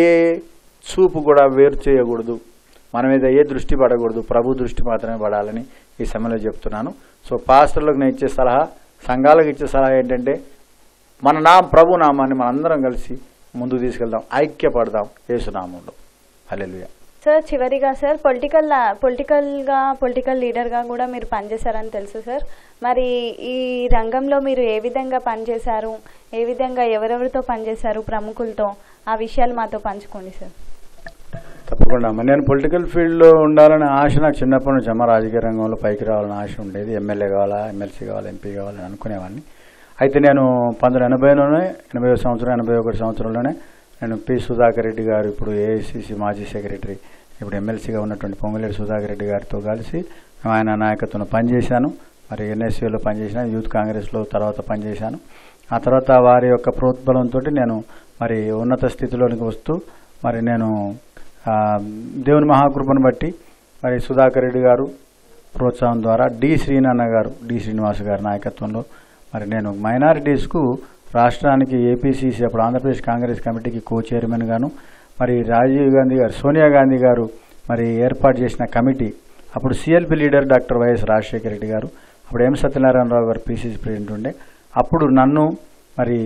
చూపు కూడా వేరు చేయకూడదు, మన మీద ఏ దృష్టి పడకూడదు, ప్రభు దృష్టి మాత్రమే పడాలని ఈ సమయంలో చెప్తున్నాను. సో పాస్టర్లకు నేను ఇచ్చే సలహా, సంఘాలకు ఇచ్చే సలహా ఏంటంటే, మన ప్రభు నామాన్ని మనందరం కలిసి ముందుకు తీసుకెళ్దాం, ఐక్యపడదాం యేసునామంలో. హల్లెలూయా. సార్ చివరిగా సార్ పొలిటికల్ లీడర్గా కూడా మీరు పనిచేశారని తెలుసు సార్. మరి ఈ రంగంలో మీరు ఏ విధంగా పనిచేశారు, ఏ విధంగా ఎవరెవరితో పనిచేశారు ప్రముఖులతో, ఆ విషయాలు మాతో పంచుకోండి సార్. తప్పకుండా. నేను పొలిటికల్ ఫీల్డ్లో ఉండాలనే ఆశ నాకు చిన్నప్పటి నుంచి అమ్మ, రాజకీయ రంగంలో పైకి రావాలని ఆశ ఉండేది. ఎమ్మెల్యే కావాలా, ఎమ్మెల్సీ కావాలా, ఎంపీ కావాలని అనుకునేవాడిని. అయితే నేను 1980లోనే 81 సంవత్సరంలోనే నేను పి సుధాకర్ రెడ్డి గారు, ఇప్పుడు ఏఐసిసి మాజీ సెక్రటరీ, ఇప్పుడు ఎమ్మెల్సీగా ఉన్నటువంటి పొంగులేటి సుధాకర్ రెడ్డి గారితో కలిసి ఆయన నాయకత్వంలో పనిచేశాను. మరి ఎన్ఎస్యూలో పనిచేసిన, యూత్ కాంగ్రెస్లో తర్వాత పనిచేశాను. ఆ తర్వాత వారి యొక్క ప్రోద్బలంతో నేను మరి ఉన్నత స్థితిలోనికి వస్తూ మరి నేను దేవుని మహాకృపను బట్టి మరి సుధాకర్ రెడ్డి గారు ప్రోత్సాహం ద్వారా డి శ్రీనివాస్ గారి నాయకత్వంలో మరి నేను మైనారిటీస్కు రాష్ట్రానికి ఏపీసీసీ, అప్పుడు ఆంధ్రప్రదేశ్ కాంగ్రెస్ కమిటీకి కో చైర్మన్ గాను, మరి రాజీవ్ గాంధీ గారు, సోనియా గాంధీ గారు మరి ఏర్పాటు చేసిన కమిటీ, అప్పుడు CLP leader doctor YS Rajasekhara Reddy గారు, అప్పుడు ఎం సత్యనారాయణరావు గారు పీసీసీ ప్రెసిడెంట్ ఉండే, అప్పుడు నన్ను మరి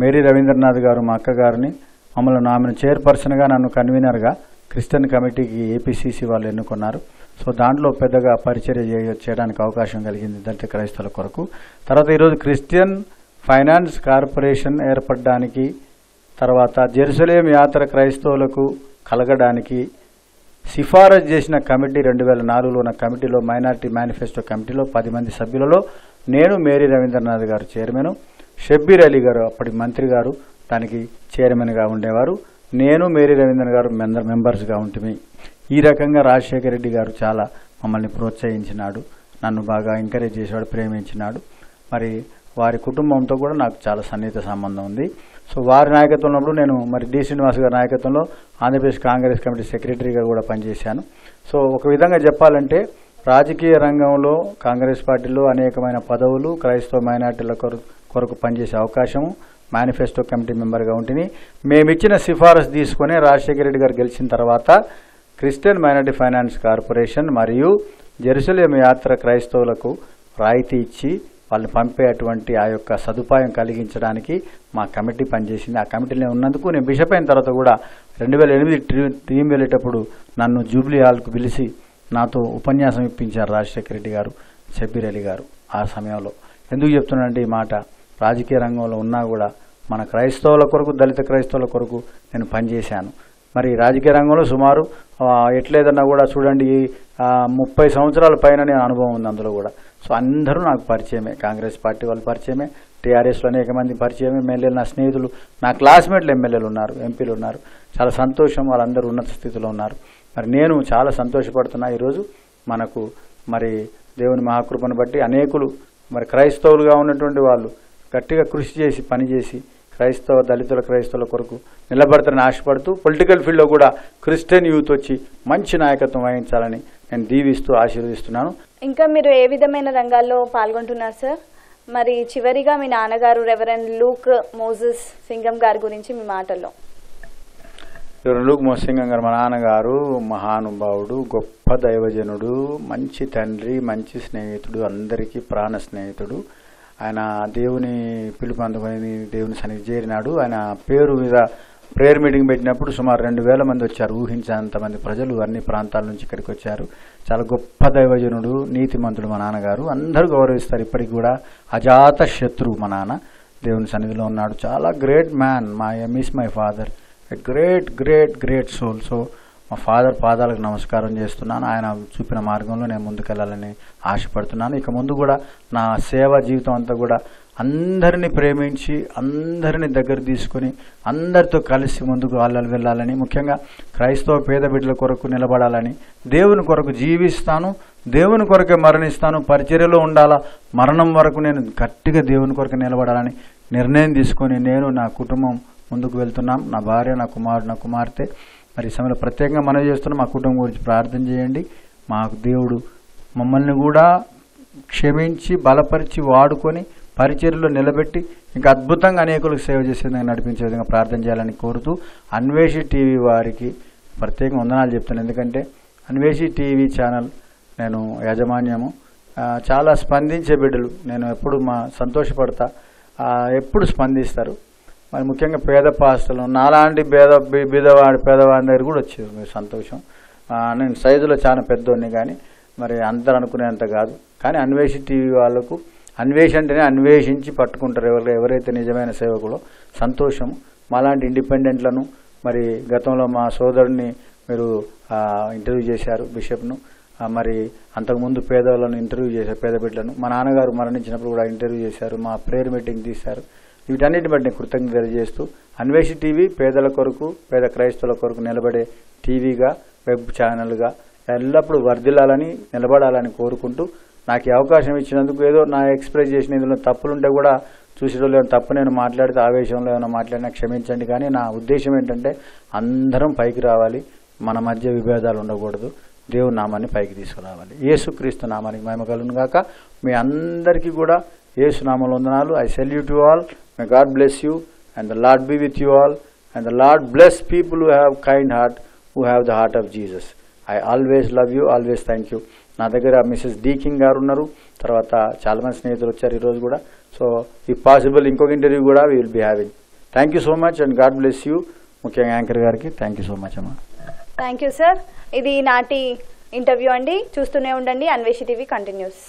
మేరీ రవీంద్రనాథ్ గారు మా అక్కగారిని మమ్మల్ని ఆమెను చైర్పర్సన్గా, నన్ను కన్వీనర్గా క్రిస్టియన్ కమిటీకి ఏపీసీసీ వాళ్ళు ఎన్నుకున్నారు. సో దాంట్లో పెద్దగా పరిచర్య చేయడానికి అవకాశం కలిగింది దళిత క్రైస్తవుల కొరకు. తర్వాత ఈరోజు క్రిస్టియన్ ఫైనాన్స్ కార్పొరేషన్ ఏర్పడడానికి, తర్వాత జెరూసలేం యాత్ర క్రైస్తవులకు కలగడానికి సిఫారసు చేసిన కమిటీ 2004లో ఉన్న కమిటీలో, మైనారిటీ మేనిఫెస్టో కమిటీలో 10 మంది సభ్యులలో నేను, మేరీ రవీంద్రనాథ్ గారు చైర్మన్, షబ్బీర్ అలీ గారు అప్పటి మంత్రి గారు దానికి చైర్మన్గా ఉండేవారు, నేను మేరీ రవీంద్రనాథ్ గారు మెంబర్స్గా ఉంటుంది. ఈ రకంగా రాజశేఖర రెడ్డి గారు చాలా మమ్మల్ని ప్రోత్సహించినాడు, నన్ను బాగా ఎంకరేజ్ చేసేవాడు, ప్రేమించినాడు. మరి వారి కుటుంబంతో కూడా నాకు చాలా సన్నిహిత సంబంధం ఉంది. సో వారి నాయకత్వంలో నేను మరి డి శ్రీనివాస్ గారి నాయకత్వంలో ఆంధ్రప్రదేశ్ కాంగ్రెస్ కమిటీ సెక్రటరీగా కూడా పనిచేశాను. సో ఒక విధంగా చెప్పాలంటే రాజకీయ రంగంలో కాంగ్రెస్ పార్టీలో అనేకమైన పదవులు, క్రైస్తవ మైనార్టీల కొరకు పనిచేసే అవకాశము, మేనిఫెస్టో కమిటీ మెంబర్గా ఉంటుంది. మేమిచ్చిన సిఫారసు తీసుకుని రాజశేఖర రెడ్డి గారు గెలిచిన తర్వాత క్రిస్టియన్ మైనారిటీ ఫైనాన్స్ కార్పొరేషన్ మరియు జెరూసలేం యాత్ర క్రైస్తవులకు రాయితీ ఇచ్చి వాళ్ళని పంపేటువంటి ఆ యొక్క సదుపాయం కలిగించడానికి మా కమిటీ పనిచేసింది. ఆ కమిటీలో ఉన్నందుకు నేను బిషప్ అయిన తర్వాత కూడా 2008 టీం వెళ్ళేటప్పుడు నన్ను జూబ్లీ హాల్కు పిలిచి నాతో ఉపన్యాసం ఇప్పించారు రాజశేఖర రెడ్డి గారు, షబ్బీర్ అలీ గారు. ఆ సమయంలో ఎందుకు చెప్తున్నానంటే ఈ మాట, రాజకీయ రంగంలో ఉన్నా కూడా మన క్రైస్తవుల కొరకు, దళిత క్రైస్తవుల కొరకు నేను పనిచేశాను. మరి రాజకీయ రంగంలో సుమారు ఎట్లేదన్నా కూడా చూడండి 30 సంవత్సరాల పైన నేను అనుభవం ఉంది అందులో కూడా. సో అందరూ నాకు పరిచయమే, కాంగ్రెస్ పార్టీ వాళ్ళు పరిచయమే, టీఆర్ఎస్లో అనేక మంది పరిచయమే, ఎమ్మెల్యేలు నా స్నేహితులు, నా క్లాస్మేట్లు ఎమ్మెల్యేలు ఉన్నారు, ఎంపీలు ఉన్నారు. చాలా సంతోషం, వాళ్ళందరూ ఉన్నత స్థితిలో ఉన్నారు. మరి నేను చాలా సంతోషపడుతున్నా. ఈరోజు మనకు మరి దేవుని మహాకృపను బట్టి అనేకులు మరి క్రైస్తవులుగా ఉన్నటువంటి వాళ్ళు గట్టిగా కృషి చేసి పనిచేసి దళితుల క్రైస్తవుల కొరకు నిలబడతారని ఆశపడుతూ పొలిటికల్ ఫీల్డ్లో కూడా క్రిస్టియన్ యూత్ వచ్చి మంచి నాయకత్వం వహించాలని నేను దీవిస్తూ ఆశీర్వదిస్తున్నాను. ఇంకా మీరు ఏ విధమైన రంగాల్లో పాల్గొంటున్నారు సార్? మరి చివరిగా మీ నాన్నగారు రెవరెండ్ లూక్ మోజెస్ సింగం గారి గురించి మీ మాటల్లో. రెవరెండ్ లూక్ మోజెస్ సింగం గారు మా నాన్నగారు మహానుభావుడు, గొప్ప దైవజనుడు, మంచి తండ్రి, మంచి స్నేహితుడు, అందరికీ ప్రాణ స్నేహితుడు. ఆయన దేవుని పిలుపు అందుకొని దేవుని సన్నిధి చేరినాడు. ఆయన పేరు మీద ప్రేయర్ మీటింగ్ పెట్టినప్పుడు సుమారు 2,000 మంది వచ్చారు. ఊహించేంతమంది ప్రజలు అన్ని ప్రాంతాల నుంచి ఇక్కడికి వచ్చారు. చాలా గొప్ప దైవజనుడు, నీతిమంతుడు మా నాన్నగారు. అందరూ గౌరవిస్తారు. ఇప్పటికి కూడా అజాత శత్రువు మా నాన్న దేవుని సన్నిధిలో ఉన్నాడు. చాలా great man. Miss my father, a great great great soul. So మా ఫాదర్ పాదాలకు నమస్కారం చేస్తున్నాను. ఆయన చూపిన మార్గంలో నేను ముందుకెళ్ళాలని ఆశపడుతున్నాను. ఇక ముందు కూడా నా సేవా జీవితం అంతా కూడా అందరినీ ప్రేమించి, అందరినీ దగ్గర తీసుకొని, అందరితో కలిసి ముందుకు వెళ్ళాలని, ముఖ్యంగా క్రైస్తవ పేద బిడ్డల కొరకు నిలబడాలని, దేవుని కొరకు జీవిస్తాను, దేవుని కొరకే మరణిస్తాను, పరిచర్యలో ఉండాలా, మరణం వరకు నేను గట్టిగా దేవుని కొరకు నిలబడాలని నిర్ణయం తీసుకొని నేను నా కుటుంబం ముందుకు వెళ్తున్నాం. నా భార్య, నా కుమారుడు, నా కుమార్తె. మరి ఈ సమయంలో ప్రత్యేకంగా మనం చేస్తున్నాం. మా కుటుంబం గురించి ప్రార్థన చేయండి. మాకు దేవుడు మమ్మల్ని కూడా క్షమించి బలపరిచి వాడుకొని పరిచర్యలో నిలబెట్టి ఇంకా అద్భుతంగా అనేకులకు సేవ చేసే విధంగా నడిపించే విధంగా ప్రార్థన చేయాలని కోరుతూ అన్వేషి టీవీ వారికి ప్రత్యేకంగా వందనాలు చెప్తాను. ఎందుకంటే అన్వేషి టీవీ ఛానల్ నేను యాజమాన్యము చాలా స్పందించే బిడ్డలు. నేను ఎప్పుడు సంతోషపడతా, ఎప్పుడు స్పందిస్తారు. మరి ముఖ్యంగా పేద పాస్టర్లు నాలాంటి పేదవాడి దగ్గర కూడా వచ్చారు. మీరు సంతోషం. నేను సైజులో చాలా పెద్దోడిని, కానీ మరి అందరు అనుకునేంత కాదు. కానీ అన్వేషి టీవీ వాళ్ళకు అన్వేషి అంటేనే అన్వేషించి పట్టుకుంటారు ఎవరైతే నిజమైన సేవకులో. సంతోషం. మాలాంటి ఇండిపెండెంట్లను మరి గతంలో మా సోదరుడిని మీరు ఇంటర్వ్యూ చేశారు, బిషప్ను. మరి అంతకుముందు పేదవాళ్ళను ఇంటర్వ్యూ చేశారు, పేద బిడ్డలను. మా నాన్నగారు మరణించినప్పుడు కూడా ఇంటర్వ్యూ చేశారు, మా ప్రేయర్ మీటింగ్ తీశారు. వీటన్నిటి బట్టి నేను కృతజ్ఞత తెలియజేస్తూ అన్వేషి టీవీ పేదల కొరకు, పేద క్రైస్తవుల కొరకు నిలబడే టీవీగా, వెబ్ ఛానల్గా ఎల్లప్పుడూ వర్ధిల్లాలని, నిలబడాలని కోరుకుంటూ నాకు ఈ అవకాశం ఇచ్చినందుకు, ఏదో నా ఎక్స్ప్రెస్ చేసిన ఇందులో తప్పులుంటే కూడా చూసేటోళ్ళు ఏమైనా తప్పు నేను మాట్లాడితే ఆవేశంలో ఏమైనా మాట్లాడినా క్షమించండి. కానీ నా ఉద్దేశం ఏంటంటే అందరం పైకి రావాలి, మన మధ్య విభేదాలు ఉండకూడదు, దేవుని నామాన్ని పైకి తీసుకురావాలి. యేసుక్రీస్తు నామానికి మహిమ కలుగును గాక. మీ అందరికీ కూడా యేసు నామములో వందనాలు. I salute you all. May God bless you and the Lord be with you all and the Lord bless people who have kind heart, who have the heart of Jesus. I always love you, always thank you. నా దగ్గర Mrs D king గారు ఉన్నారు. తర్వాత చాలామంది స్నేహితులు వచ్చారు ఈరోజు కూడా. సో ఇఫ్ పాసిబుల్ ఇంకొక ఇంటర్వ్యూ కూడా we will be having. Thank you so much and God bless you. ముఖ్యంగా యాంకర్ గారికి థ్యాంక్ యూ సో మచ్ అమ్మా. Thank you sir. ఇది నాటి ఇంటర్వ్యూ అండి. చూస్తూనే ఉండండి అన్వేషి టీవీ కంటిన్యూస్.